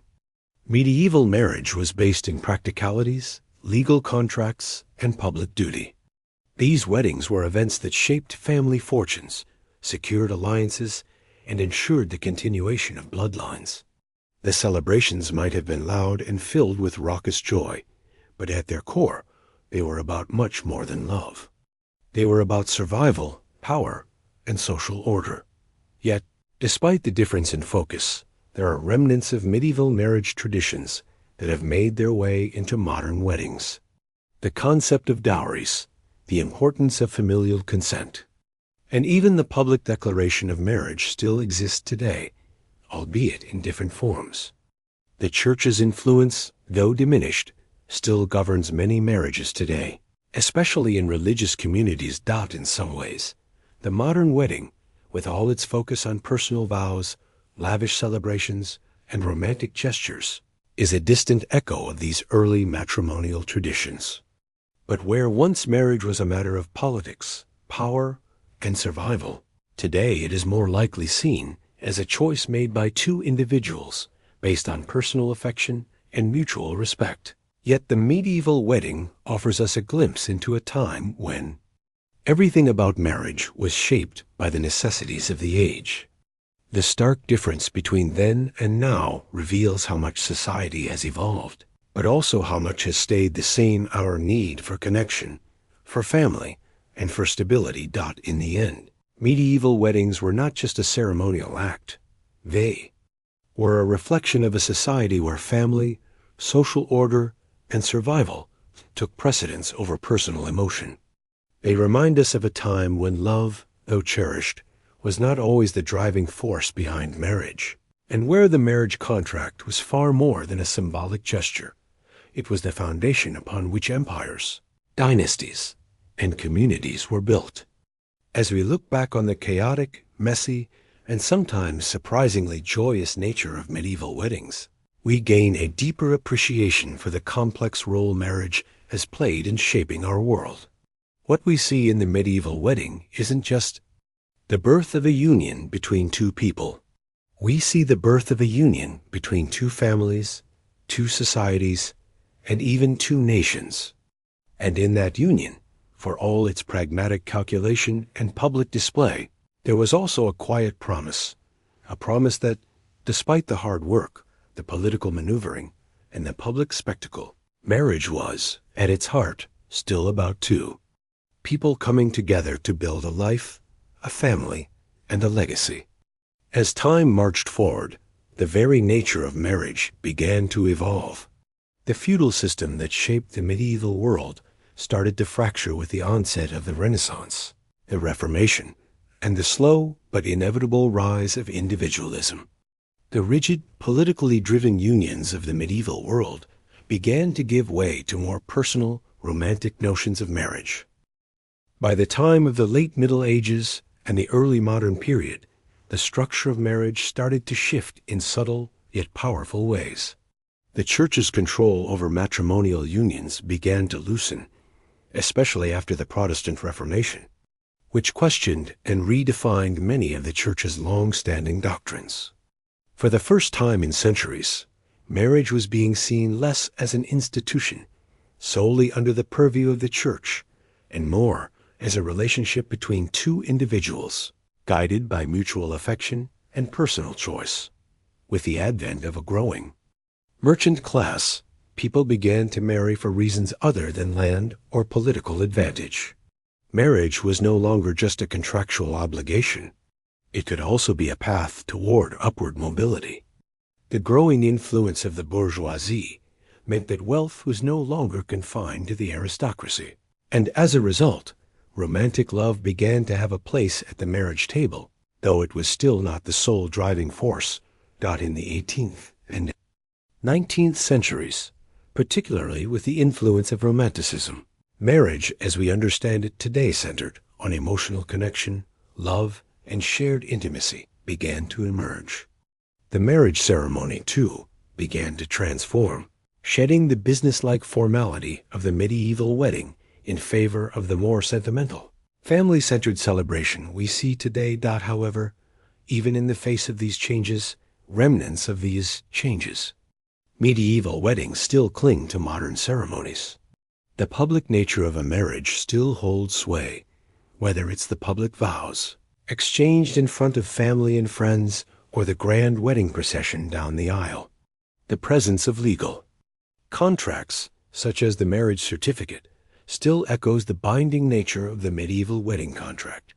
medieval marriage was based in practicalities, legal contracts, and public duty. These weddings were events that shaped family fortunes, secured alliances, and ensured the continuation of bloodlines. The celebrations might have been loud and filled with raucous joy, but at their core, they were about much more than love. They were about survival, power, and social order. Yet, despite the difference in focus, there are remnants of medieval marriage traditions that have made their way into modern weddings. The concept of dowries, the importance of familial consent, and even the public declaration of marriage still exist today, albeit in different forms. The Church's influence, though diminished, still governs many marriages today, especially in religious communities. In some ways, the modern wedding, with all its focus on personal vows, lavish celebrations, and romantic gestures, is a distant echo of these early matrimonial traditions. But where once marriage was a matter of politics, power, and survival, today it is more likely seen as a choice made by two individuals based on personal affection and mutual respect. Yet the medieval wedding offers us a glimpse into a time when everything about marriage was shaped by the necessities of the age. The stark difference between then and now reveals how much society has evolved, but also how much has stayed the same: our need for connection, for family, and for stability. In the end, medieval weddings were not just a ceremonial act. They were a reflection of a society where family, social order, and survival took precedence over personal emotion. They remind us of a time when love, though cherished, was not always the driving force behind marriage, and where the marriage contract was far more than a symbolic gesture. It was the foundation upon which empires, dynasties, and communities were built. As we look back on the chaotic, messy, and sometimes surprisingly joyous nature of medieval weddings, we gain a deeper appreciation for the complex role marriage has played in shaping our world. What we see in the medieval wedding isn't just the birth of a union between two people. We see the birth of a union between two families, two societies, and even two nations. And in that union, for all its pragmatic calculation and public display, there was also a quiet promise, a promise that, despite the hard work, the political maneuvering, and the public spectacle, marriage was, at its heart, still about two people coming together to build a life, a family, and a legacy. As time marched forward, the very nature of marriage began to evolve. The feudal system that shaped the medieval world started to fracture with the onset of the Renaissance, the Reformation, and the slow but inevitable rise of individualism. The rigid, politically driven unions of the medieval world began to give way to more personal, romantic notions of marriage. By the time of the late Middle Ages and the early modern period, the structure of marriage started to shift in subtle yet powerful ways. The Church's control over matrimonial unions began to loosen, especially after the Protestant Reformation, which questioned and redefined many of the Church's long-standing doctrines. For the first time in centuries, marriage was being seen less as an institution, solely under the purview of the Church, and more as a relationship between two individuals, guided by mutual affection and personal choice. With the advent of a growing merchant class, people began to marry for reasons other than land or political advantage. Marriage was no longer just a contractual obligation. It could also be a path toward upward mobility. The growing influence of the bourgeoisie meant that wealth was no longer confined to the aristocracy, and as a result, romantic love began to have a place at the marriage table, though it was still not the sole driving force. In the 18th and 19th centuries, particularly with the influence of Romanticism, marriage as we understand it today centered on emotional connection, love, and shared intimacy began to emerge. The marriage ceremony, too, began to transform, shedding the businesslike formality of the medieval wedding in favor of the more sentimental, family-centered celebration we see today. However, even in the face of these changes, remnants of these changes, medieval weddings still cling to modern ceremonies. The public nature of a marriage still holds sway, whether it's the public vows, exchanged in front of family and friends, or the grand wedding procession down the aisle. The presence of legal contracts, such as the marriage certificate, still echoes the binding nature of the medieval wedding contract.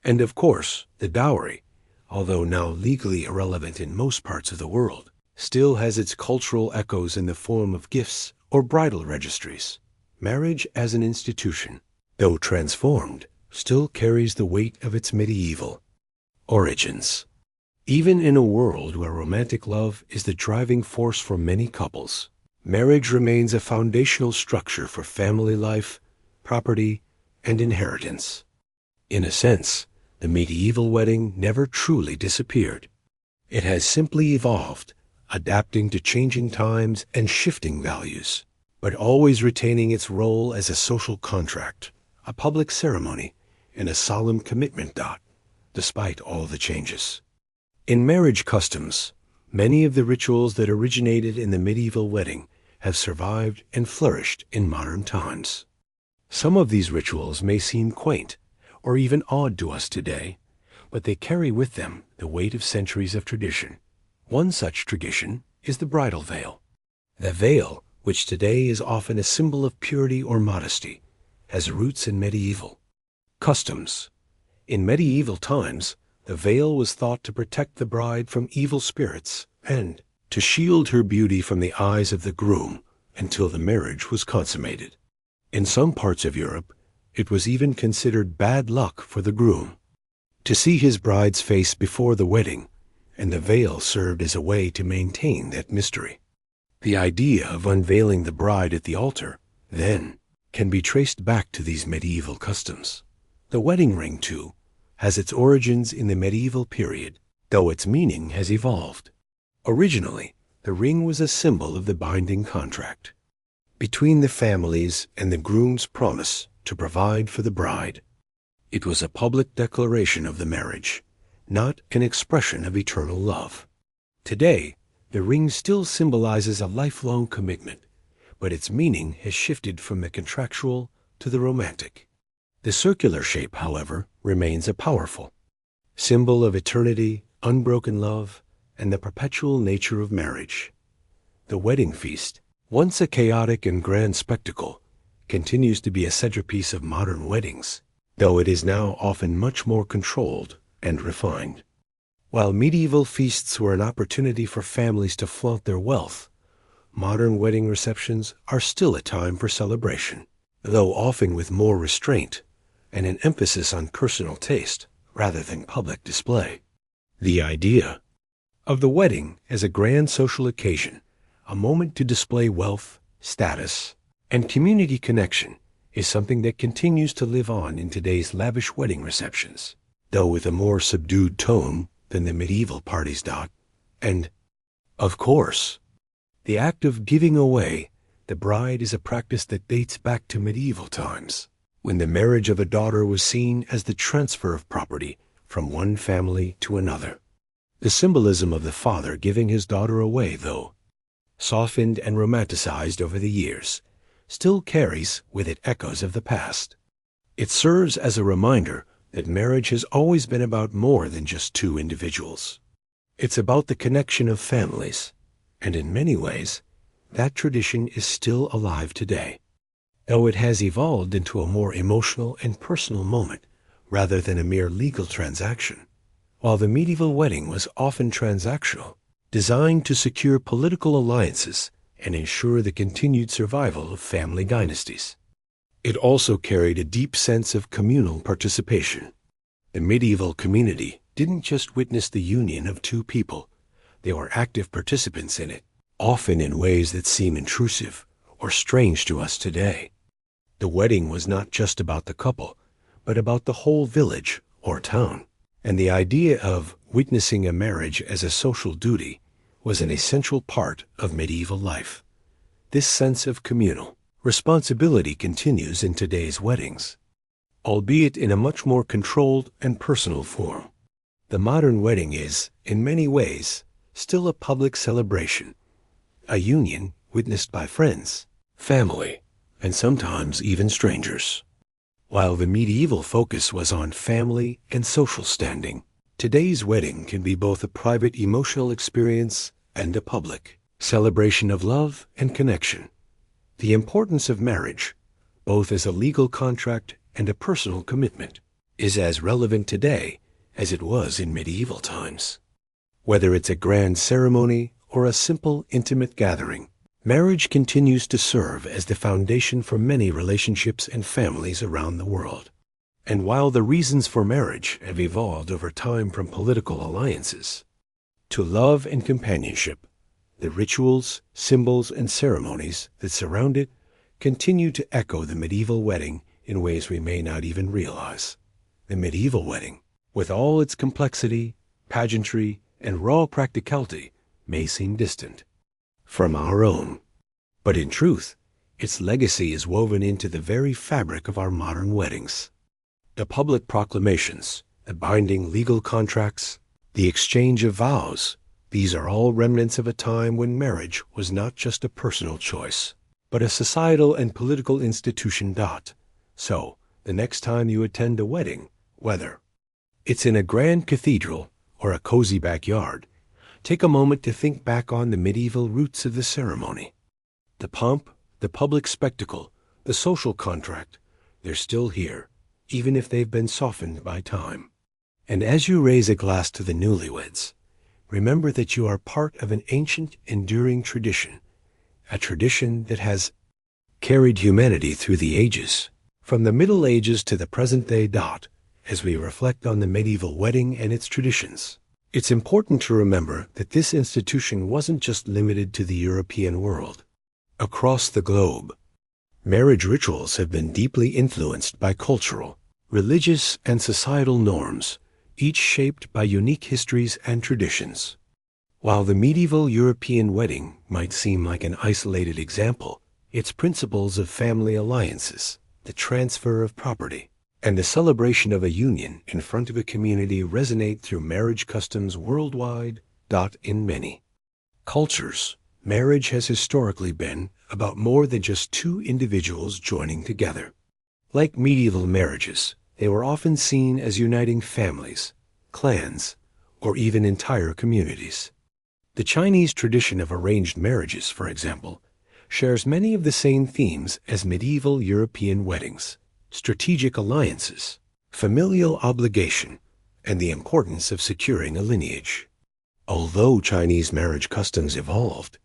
And of course, the dowry, although now legally irrelevant in most parts of the world, still has its cultural echoes in the form of gifts or bridal registries. Marriage as an institution, though transformed, still carries the weight of its medieval origins. Even in a world where romantic love is the driving force for many couples, marriage remains a foundational structure for family life, property, and inheritance. In a sense, the medieval wedding never truly disappeared. It has simply evolved, adapting to changing times and shifting values, but always retaining its role as a social contract, a public ceremony, and a solemn commitment. Despite all the changes. In marriage customs, many of the rituals that originated in the medieval wedding have survived and flourished in modern times. Some of these rituals may seem quaint or even odd to us today, but they carry with them the weight of centuries of tradition. One such tradition is the bridal veil. The veil, which today is often a symbol of purity or modesty, has roots in medieval customs. In medieval times, the veil was thought to protect the bride from evil spirits and to shield her beauty from the eyes of the groom until the marriage was consummated. In some parts of Europe, it was even considered bad luck for the groom to see his bride's face before the wedding, and the veil served as a way to maintain that mystery. The idea of unveiling the bride at the altar, then, can be traced back to these medieval customs. The wedding ring, too, has its origins in the medieval period, though its meaning has evolved. Originally, the ring was a symbol of the binding contract between the families and the groom's promise to provide for the bride. It was a public declaration of the marriage, not an expression of eternal love. Today, the ring still symbolizes a lifelong commitment, but its meaning has shifted from the contractual to the romantic. The circular shape, however, remains a powerful symbol of eternity, unbroken love, and the perpetual nature of marriage. The wedding feast, once a chaotic and grand spectacle, continues to be a centerpiece of modern weddings, though it is now often much more controlled and refined. While medieval feasts were an opportunity for families to flaunt their wealth, modern wedding receptions are still a time for celebration, though often with more restraint and an emphasis on personal taste rather than public display. The idea of the wedding as a grand social occasion, a moment to display wealth, status, and community connection, is something that continues to live on in today's lavish wedding receptions, though with a more subdued tone than the medieval parties. And, of course, the act of giving away the bride is a practice that dates back to medieval times, when the marriage of a daughter was seen as the transfer of property from one family to another. The symbolism of the father giving his daughter away, though softened and romanticized over the years, still carries with it echoes of the past. It serves as a reminder that marriage has always been about more than just two individuals. It's about the connection of families, and in many ways, that tradition is still alive today, though it has evolved into a more emotional and personal moment rather than a mere legal transaction. While the medieval wedding was often transactional, designed to secure political alliances and ensure the continued survival of family dynasties, it also carried a deep sense of communal participation. The medieval community didn't just witness the union of two people, they were active participants in it, often in ways that seem intrusive or strange to us today. The wedding was not just about the couple, but about the whole village or town. And the idea of witnessing a marriage as a social duty was an essential part of medieval life. This sense of communal responsibility continues in today's weddings, albeit in a much more controlled and personal form. The modern wedding is, in many ways, still a public celebration, a union witnessed by friends, family, and sometimes even strangers. While the medieval focus was on family and social standing, today's wedding can be both a private emotional experience and a public celebration of love and connection. The importance of marriage, both as a legal contract and a personal commitment, is as relevant today as it was in medieval times. Whether it's a grand ceremony or a simple, intimate gathering, marriage continues to serve as the foundation for many relationships and families around the world. And while the reasons for marriage have evolved over time from political alliances to love and companionship, the rituals, symbols, and ceremonies that surround it continue to echo the medieval wedding in ways we may not even realize. The medieval wedding, with all its complexity, pageantry, and raw practicality, may seem distant from our own. But in truth, its legacy is woven into the very fabric of our modern weddings. The public proclamations, the binding legal contracts, the exchange of vows, these are all remnants of a time when marriage was not just a personal choice, but a societal and political institution. So, the next time you attend a wedding, whether it's in a grand cathedral or a cozy backyard, take a moment to think back on the medieval roots of the ceremony. The pomp, the public spectacle, the social contract, they're still here, even if they've been softened by time. And as you raise a glass to the newlyweds, remember that you are part of an ancient, enduring tradition, a tradition that has carried humanity through the ages, from the Middle Ages to the present day. As we reflect on the medieval wedding and its traditions, it's important to remember that this institution wasn't just limited to the European world. Across the globe, marriage rituals have been deeply influenced by cultural, religious, and societal norms, each shaped by unique histories and traditions. While the medieval European wedding might seem like an isolated example, its principles of family alliances, the transfer of property, and the celebration of a union in front of a community resonate through marriage customs worldwide. In many cultures, marriage has historically been about more than just two individuals joining together. Like medieval marriages, they were often seen as uniting families, clans, or even entire communities. The Chinese tradition of arranged marriages, for example, shares many of the same themes as medieval European weddings: strategic alliances, familial obligation, and the importance of securing a lineage. Although Chinese marriage customs evolved,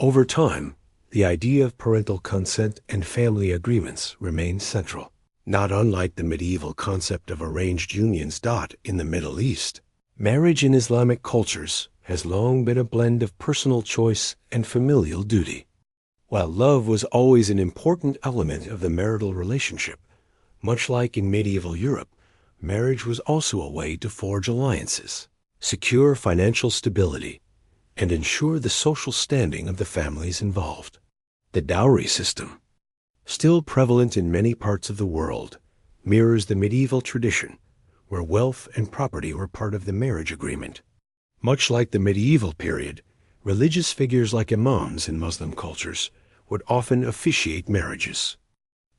over time, the idea of parental consent and family agreements remained central. Not unlike the medieval concept of arranged unions. In the Middle East, marriage in Islamic cultures has long been a blend of personal choice and familial duty. While love was always an important element of the marital relationship, much like in medieval Europe, marriage was also a way to forge alliances, secure financial stability, and ensure the social standing of the families involved. The dowry system, still prevalent in many parts of the world, mirrors the medieval tradition, where wealth and property were part of the marriage agreement. Much like the medieval period, religious figures like imams in Muslim cultures would often officiate marriages.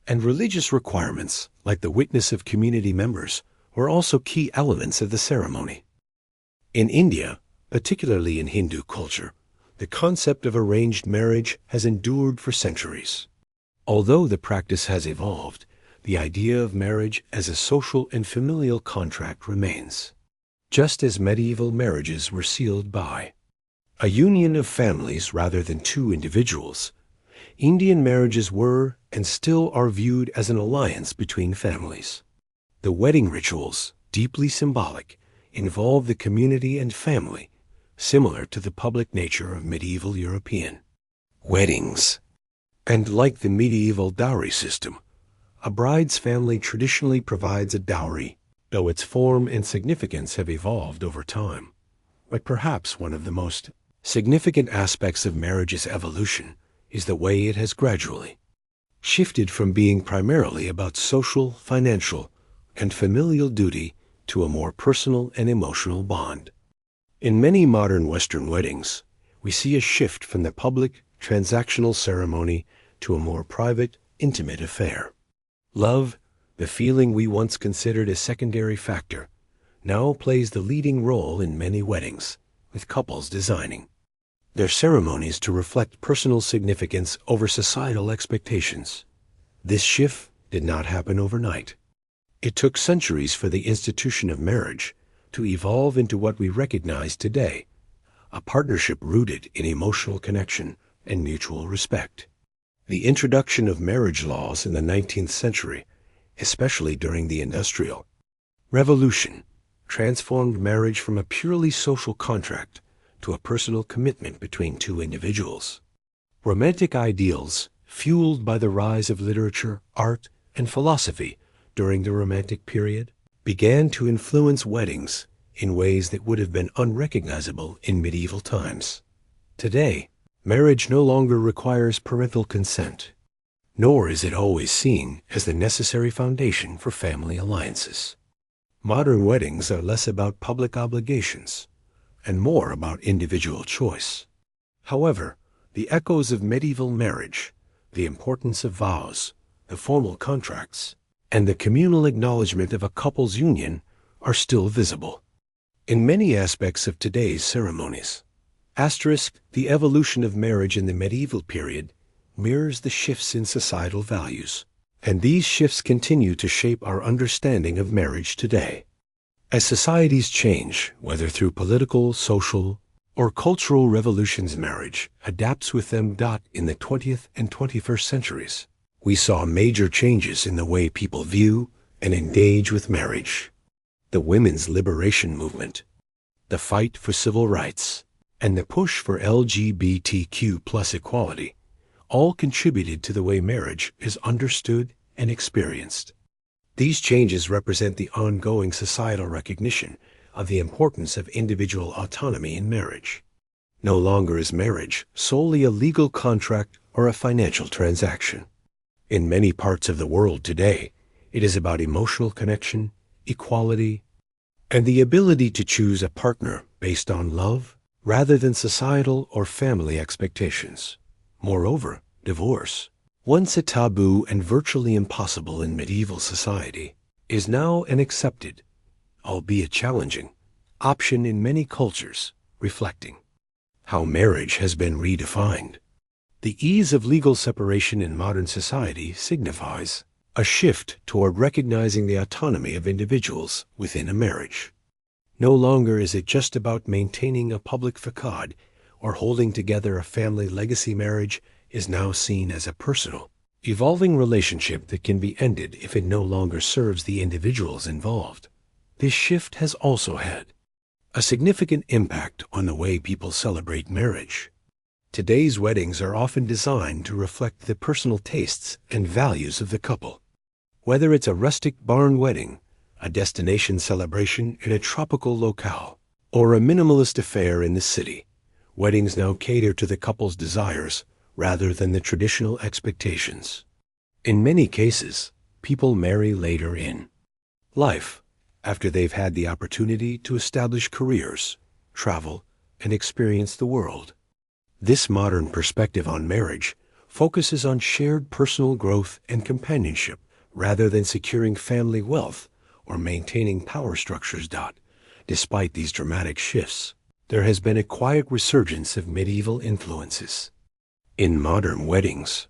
And religious requirements, like the witness of community members, were also key elements of the ceremony. In India, particularly in Hindu culture, the concept of arranged marriage has endured for centuries. Although the practice has evolved, the idea of marriage as a social and familial contract remains. Just as medieval marriages were sealed by a union of families rather than two individuals, Indian marriages were and still are viewed as an alliance between families. The wedding rituals, deeply symbolic, involve the community and family, similar to the public nature of medieval European weddings. And like the medieval dowry system, a bride's family traditionally provides a dowry, though its form and significance have evolved over time. But perhaps one of the most significant aspects of marriage's evolution is the way it has gradually shifted from being primarily about social, financial, and familial duty to a more personal and emotional bond. In many modern Western weddings, we see a shift from the public, transactional ceremony to a more private, intimate affair. Love, the feeling we once considered a secondary factor, now plays the leading role in many weddings, with couples designing their ceremonies to reflect personal significance over societal expectations. This shift did not happen overnight. It took centuries for the institution of marriage to evolve into what we recognize today, a partnership rooted in emotional connection and mutual respect. The introduction of marriage laws in the 19th century, especially during the Industrial Revolution, transformed marriage from a purely social contract to a personal commitment between two individuals. Romantic ideals, fueled by the rise of literature, art, and philosophy during the Romantic period, began to influence weddings in ways that would have been unrecognizable in medieval times. Today, marriage no longer requires parental consent, nor is it always seen as the necessary foundation for family alliances. Modern weddings are less about public obligations and more about individual choice. However, the echoes of medieval marriage, the importance of vows, the formal contracts, and the communal acknowledgement of a couple's union are still visible in many aspects of today's ceremonies. The evolution of marriage in the medieval period mirrors the shifts in societal values, and these shifts continue to shape our understanding of marriage today. As societies change, whether through political, social, or cultural revolutions, marriage adapts with them. In the 20th and 21st centuries, we saw major changes in the way people view and engage with marriage. The women's liberation movement, the fight for civil rights, and the push for LGBTQ+ equality all contributed to the way marriage is understood and experienced. These changes represent the ongoing societal recognition of the importance of individual autonomy in marriage. No longer is marriage solely a legal contract or a financial transaction. In many parts of the world today, it is about emotional connection, equality, and the ability to choose a partner based on love rather than societal or family expectations. Moreover, divorce, once a taboo and virtually impossible in medieval society, is now an accepted, albeit challenging, option in many cultures, reflecting how marriage has been redefined. The ease of legal separation in modern society signifies a shift toward recognizing the autonomy of individuals within a marriage. No longer is it just about maintaining a public facade or holding together a family legacy. Marriage is now seen as a personal, evolving relationship that can be ended if it no longer serves the individuals involved. This shift has also had a significant impact on the way people celebrate marriage. Today's weddings are often designed to reflect the personal tastes and values of the couple. Whether it's a rustic barn wedding, a destination celebration in a tropical locale, or a minimalist affair in the city, weddings now cater to the couple's desires rather than the traditional expectations. In many cases, people marry later in life, after they've had the opportunity to establish careers, travel, and experience the world. This modern perspective on marriage focuses on shared personal growth and companionship rather than securing family wealth or maintaining power structures. Despite these dramatic shifts, there has been a quiet resurgence of medieval influences in modern weddings.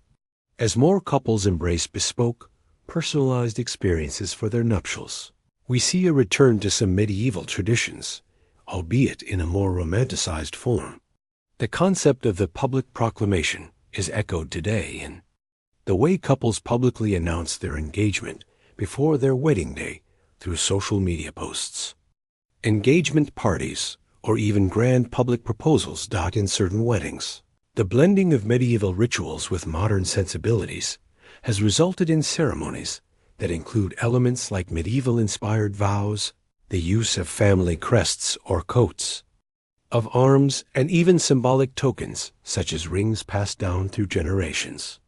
As more couples embrace bespoke, personalized experiences for their nuptials, we see a return to some medieval traditions, albeit in a more romanticized form. The concept of the public proclamation is echoed today in the way couples publicly announce their engagement before their wedding day through social media posts, engagement parties, or even grand public proposals. In certain weddings, the blending of medieval rituals with modern sensibilities has resulted in ceremonies that include elements like medieval-inspired vows, the use of family crests or coats, of arms, and even symbolic tokens, such as rings passed down through generations.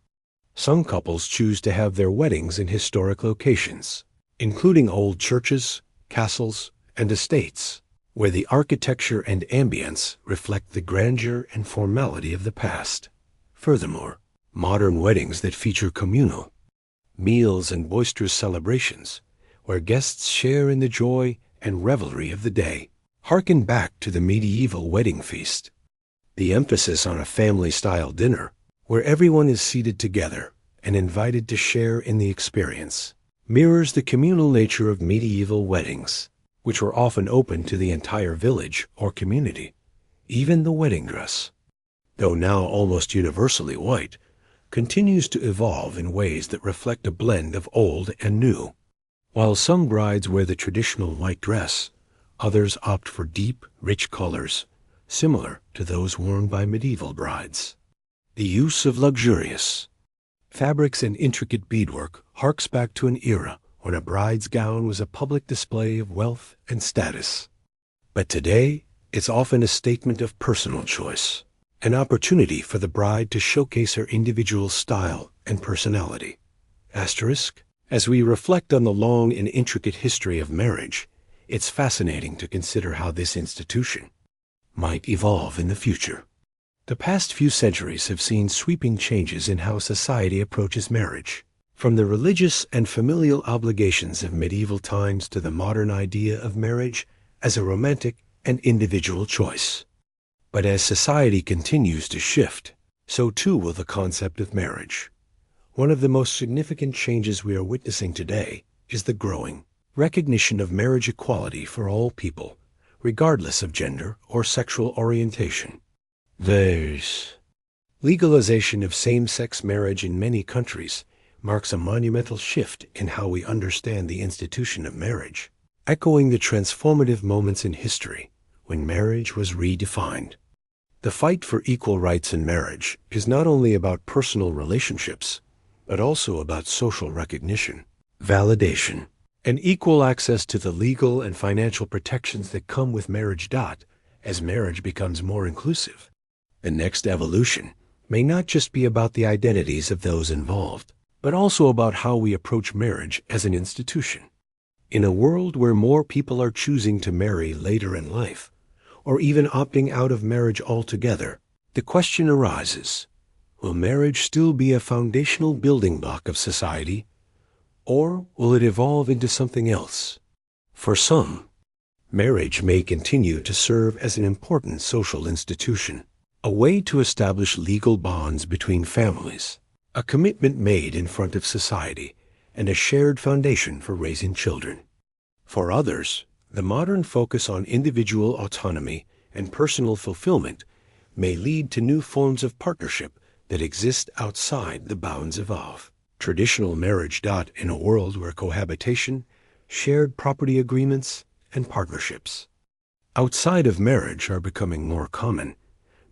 Some couples choose to have their weddings in historic locations, including old churches, castles, and estates, where the architecture and ambience reflect the grandeur and formality of the past. Furthermore, modern weddings that feature communal meals and boisterous celebrations, where guests share in the joy and revelry of the day, harken back to the medieval wedding feast. The emphasis on a family-style dinner, where everyone is seated together and invited to share in the experience, mirrors the communal nature of medieval weddings, which were often open to the entire village or community. Even the wedding dress, though now almost universally white, continues to evolve in ways that reflect a blend of old and new. While some brides wear the traditional white dress, others opt for deep, rich colors, similar to those worn by medieval brides. The use of luxurious fabrics and intricate beadwork harks back to an era when a bride's gown was a public display of wealth and status. But today, it's often a statement of personal choice, an opportunity for the bride to showcase her individual style and personality. Asterisk, as we reflect on the long and intricate history of marriage, it's fascinating to consider how this institution might evolve in the future. The past few centuries have seen sweeping changes in how society approaches marriage, from the religious and familial obligations of medieval times to the modern idea of marriage as a romantic and individual choice. But as society continues to shift, so too will the concept of marriage. One of the most significant changes we are witnessing today is the growing recognition of marriage equality for all people, regardless of gender or sexual orientation. There's legalization of same-sex marriage in many countries marks a monumental shift in how we understand the institution of marriage, echoing the transformative moments in history when marriage was redefined. The fight for equal rights in marriage is not only about personal relationships, but also about social recognition, validation, and equal access to the legal and financial protections that come with marriage. As marriage becomes more inclusive, the next evolution may not just be about the identities of those involved, but also about how we approach marriage as an institution. In a world where more people are choosing to marry later in life, or even opting out of marriage altogether, the question arises, will marriage still be a foundational building block of society, or will it evolve into something else? For some, marriage may continue to serve as an important social institution, a way to establish legal bonds between families, a commitment made in front of society, and a shared foundation for raising children. For others, the modern focus on individual autonomy and personal fulfillment may lead to new forms of partnership that exist outside the bounds of traditional marriage. In a world where cohabitation, shared property agreements, and partnerships outside of marriage are becoming more common,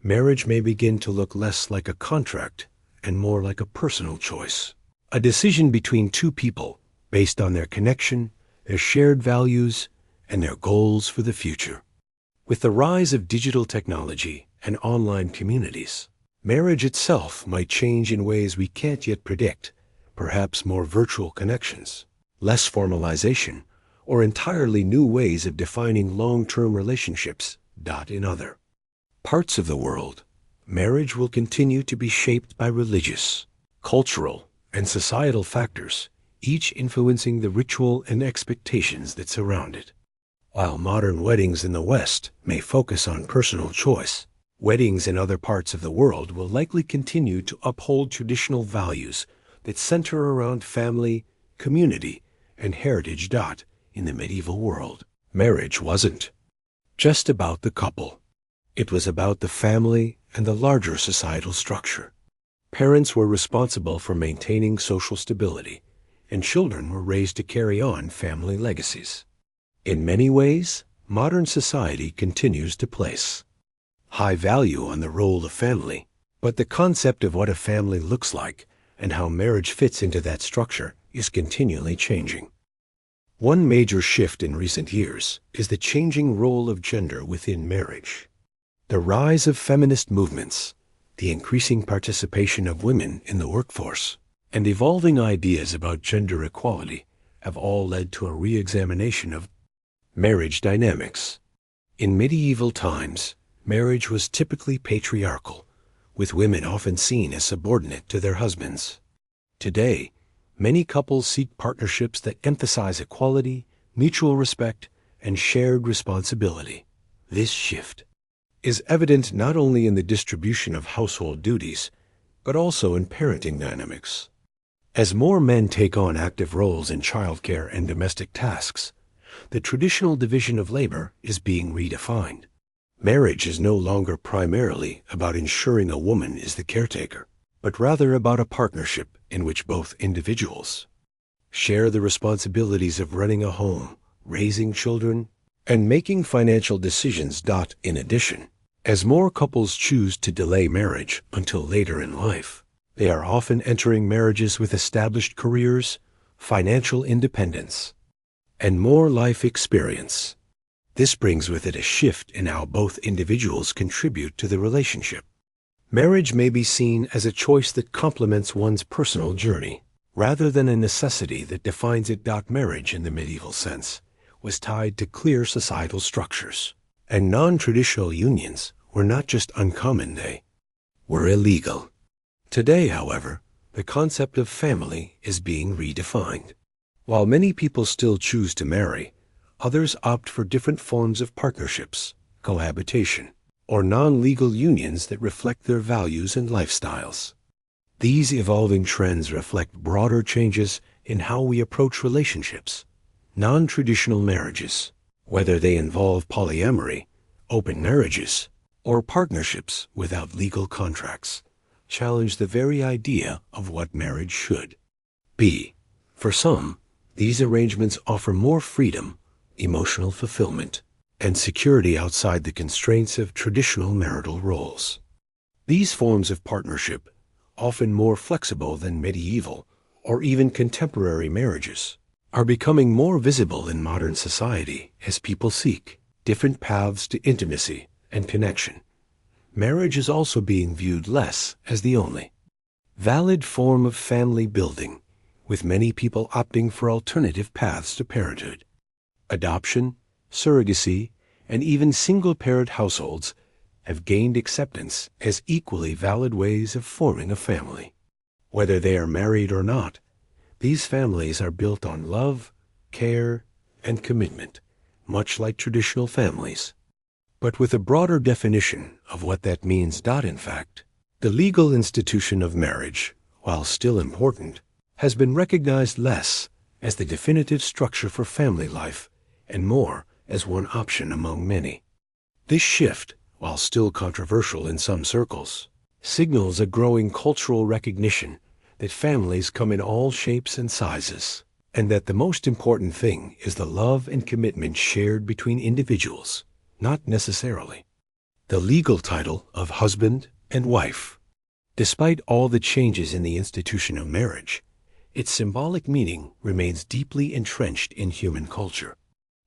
marriage may begin to look less like a contract and more like a personal choice, a decision between two people based on their connection, their shared values, and their goals for the future. With the rise of digital technology and online communities, marriage itself might change in ways we can't yet predict, perhaps more virtual connections, less formalization, or entirely new ways of defining long-term relationships. In other parts of the world, marriage will continue to be shaped by religious, cultural, and societal factors, each influencing the ritual and expectations that surround it. While modern weddings in the West may focus on personal choice, weddings in other parts of the world will likely continue to uphold traditional values that center around family, community, and heritage. In the medieval world, marriage wasn't just about the couple. It was about the family and the larger societal structure. Parents were responsible for maintaining social stability, and children were raised to carry on family legacies. In many ways, modern society continues to place high value on the role of family, but the concept of what a family looks like and how marriage fits into that structure is continually changing. One major shift in recent years is the changing role of gender within marriage. The rise of feminist movements, the increasing participation of women in the workforce, and evolving ideas about gender equality have all led to a re-examination of marriage dynamics. In medieval times, marriage was typically patriarchal, with women often seen as subordinate to their husbands. Today, many couples seek partnerships that emphasize equality, mutual respect, and shared responsibility. This shift is evident not only in the distribution of household duties, but also in parenting dynamics. As more men take on active roles in childcare and domestic tasks, the traditional division of labor is being redefined. Marriage is no longer primarily about ensuring a woman is the caretaker, but rather about a partnership in which both individuals share the responsibilities of running a home, raising children, and making financial decisions. In addition, as more couples choose to delay marriage until later in life, they are often entering marriages with established careers, financial independence, and more life experience. This brings with it a shift in how both individuals contribute to the relationship. Marriage may be seen as a choice that complements one's personal journey, rather than a necessity that defines it. Marriage in the medieval sense was tied to clear societal structures, and non-traditional unions were not just uncommon, they were illegal. Today, however, the concept of family is being redefined. While many people still choose to marry, others opt for different forms of partnerships, cohabitation, or non-legal unions that reflect their values and lifestyles. These evolving trends reflect broader changes in how we approach relationships. Non-traditional marriages, whether they involve polyamory, open marriages, or partnerships without legal contracts, challenge the very idea of what marriage should be. For some, these arrangements offer more freedom, emotional fulfillment, and security outside the constraints of traditional marital roles. These forms of partnership, often more flexible than medieval or even contemporary marriages, are becoming more visible in modern society as people seek different paths to intimacy and connection. Marriage is also being viewed less as the only valid form of family building, with many people opting for alternative paths to parenthood. Adoption, surrogacy, and even single-parent households have gained acceptance as equally valid ways of forming a family. Whether they are married or not, these families are built on love, care, and commitment, much like traditional families. But with a broader definition of what that means. In fact, the legal institution of marriage, while still important, has been recognized less as the definitive structure for family life and more as one option among many. This shift, while still controversial in some circles, signals a growing cultural recognition that families come in all shapes and sizes, and that the most important thing is the love and commitment shared between individuals, not necessarily the legal title of husband and wife. Despite all the changes in the institution of marriage, its symbolic meaning remains deeply entrenched in human culture.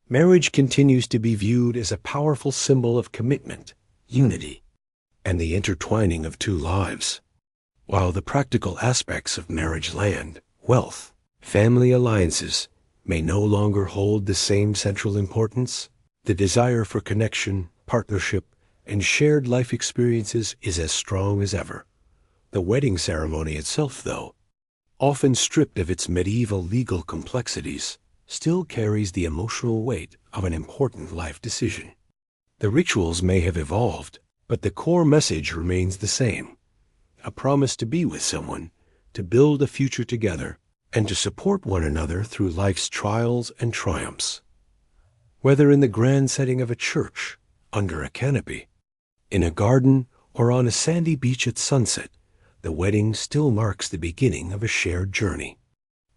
Marriage continues to be viewed as a powerful symbol of commitment, unity, and the intertwining of two lives. While the practical aspects of marriage, land, wealth, family alliances may no longer hold the same central importance, the desire for connection, partnership, and shared life experiences is as strong as ever. The wedding ceremony itself, though, often stripped of its medieval legal complexities, still carries the emotional weight of an important life decision. The rituals may have evolved, but the core message remains the same: a promise to be with someone, to build a future together, and to support one another through life's trials and triumphs. Whether in the grand setting of a church, under a canopy, in a garden, or on a sandy beach at sunset, the wedding still marks the beginning of a shared journey.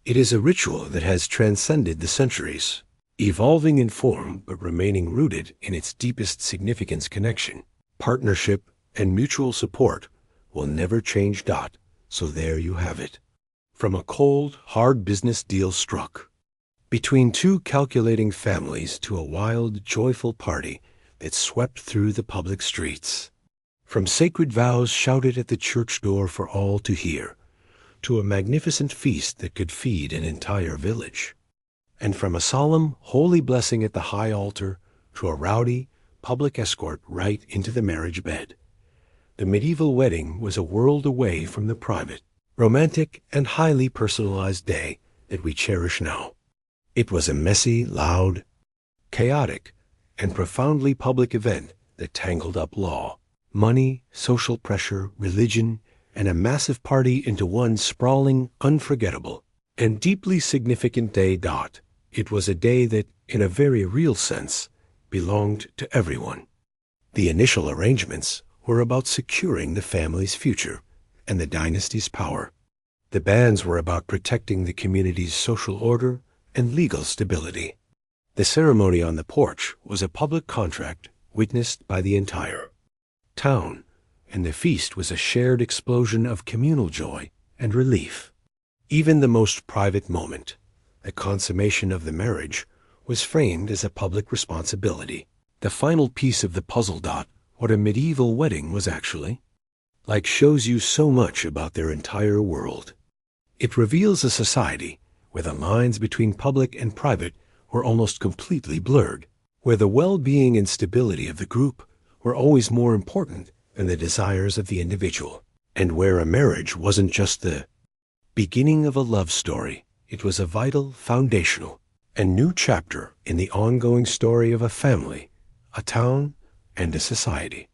It is a ritual that has transcended the centuries, evolving in form but remaining rooted in its deepest significance. Connection, partnership, and mutual support will never change. So there you have it. from a cold, hard business deal struck between two calculating families to a wild, joyful party that swept through the public streets. From sacred vows shouted at the church door for all to hear, to a magnificent feast that could feed an entire village. And from a solemn, holy blessing at the high altar to a rowdy, public escort right into the marriage bed. The medieval wedding was a world away from the private, romantic, and highly personalized day that we cherish now. It was a messy, loud, chaotic, and profoundly public event that tangled up law, money, social pressure, religion, and a massive party into one sprawling, unforgettable, and deeply significant day. It was a day that, in a very real sense, belonged to everyone. The initial arrangements were about securing the family's future and the dynasty's power. The banns were about protecting the community's social order and legal stability. The ceremony on the porch was a public contract witnessed by the entire town, and the feast was a shared explosion of communal joy and relief. Even the most private moment, the consummation of the marriage, was framed as a public responsibility. The final piece of the puzzle. What a medieval wedding was actually like shows you so much about their entire world. It reveals a society where the lines between public and private were almost completely blurred, where the well-being and stability of the group were always more important than the desires of the individual, and where a marriage wasn't just the beginning of a love story, it was a vital, foundational, and new chapter in the ongoing story of a family, a town, and a society.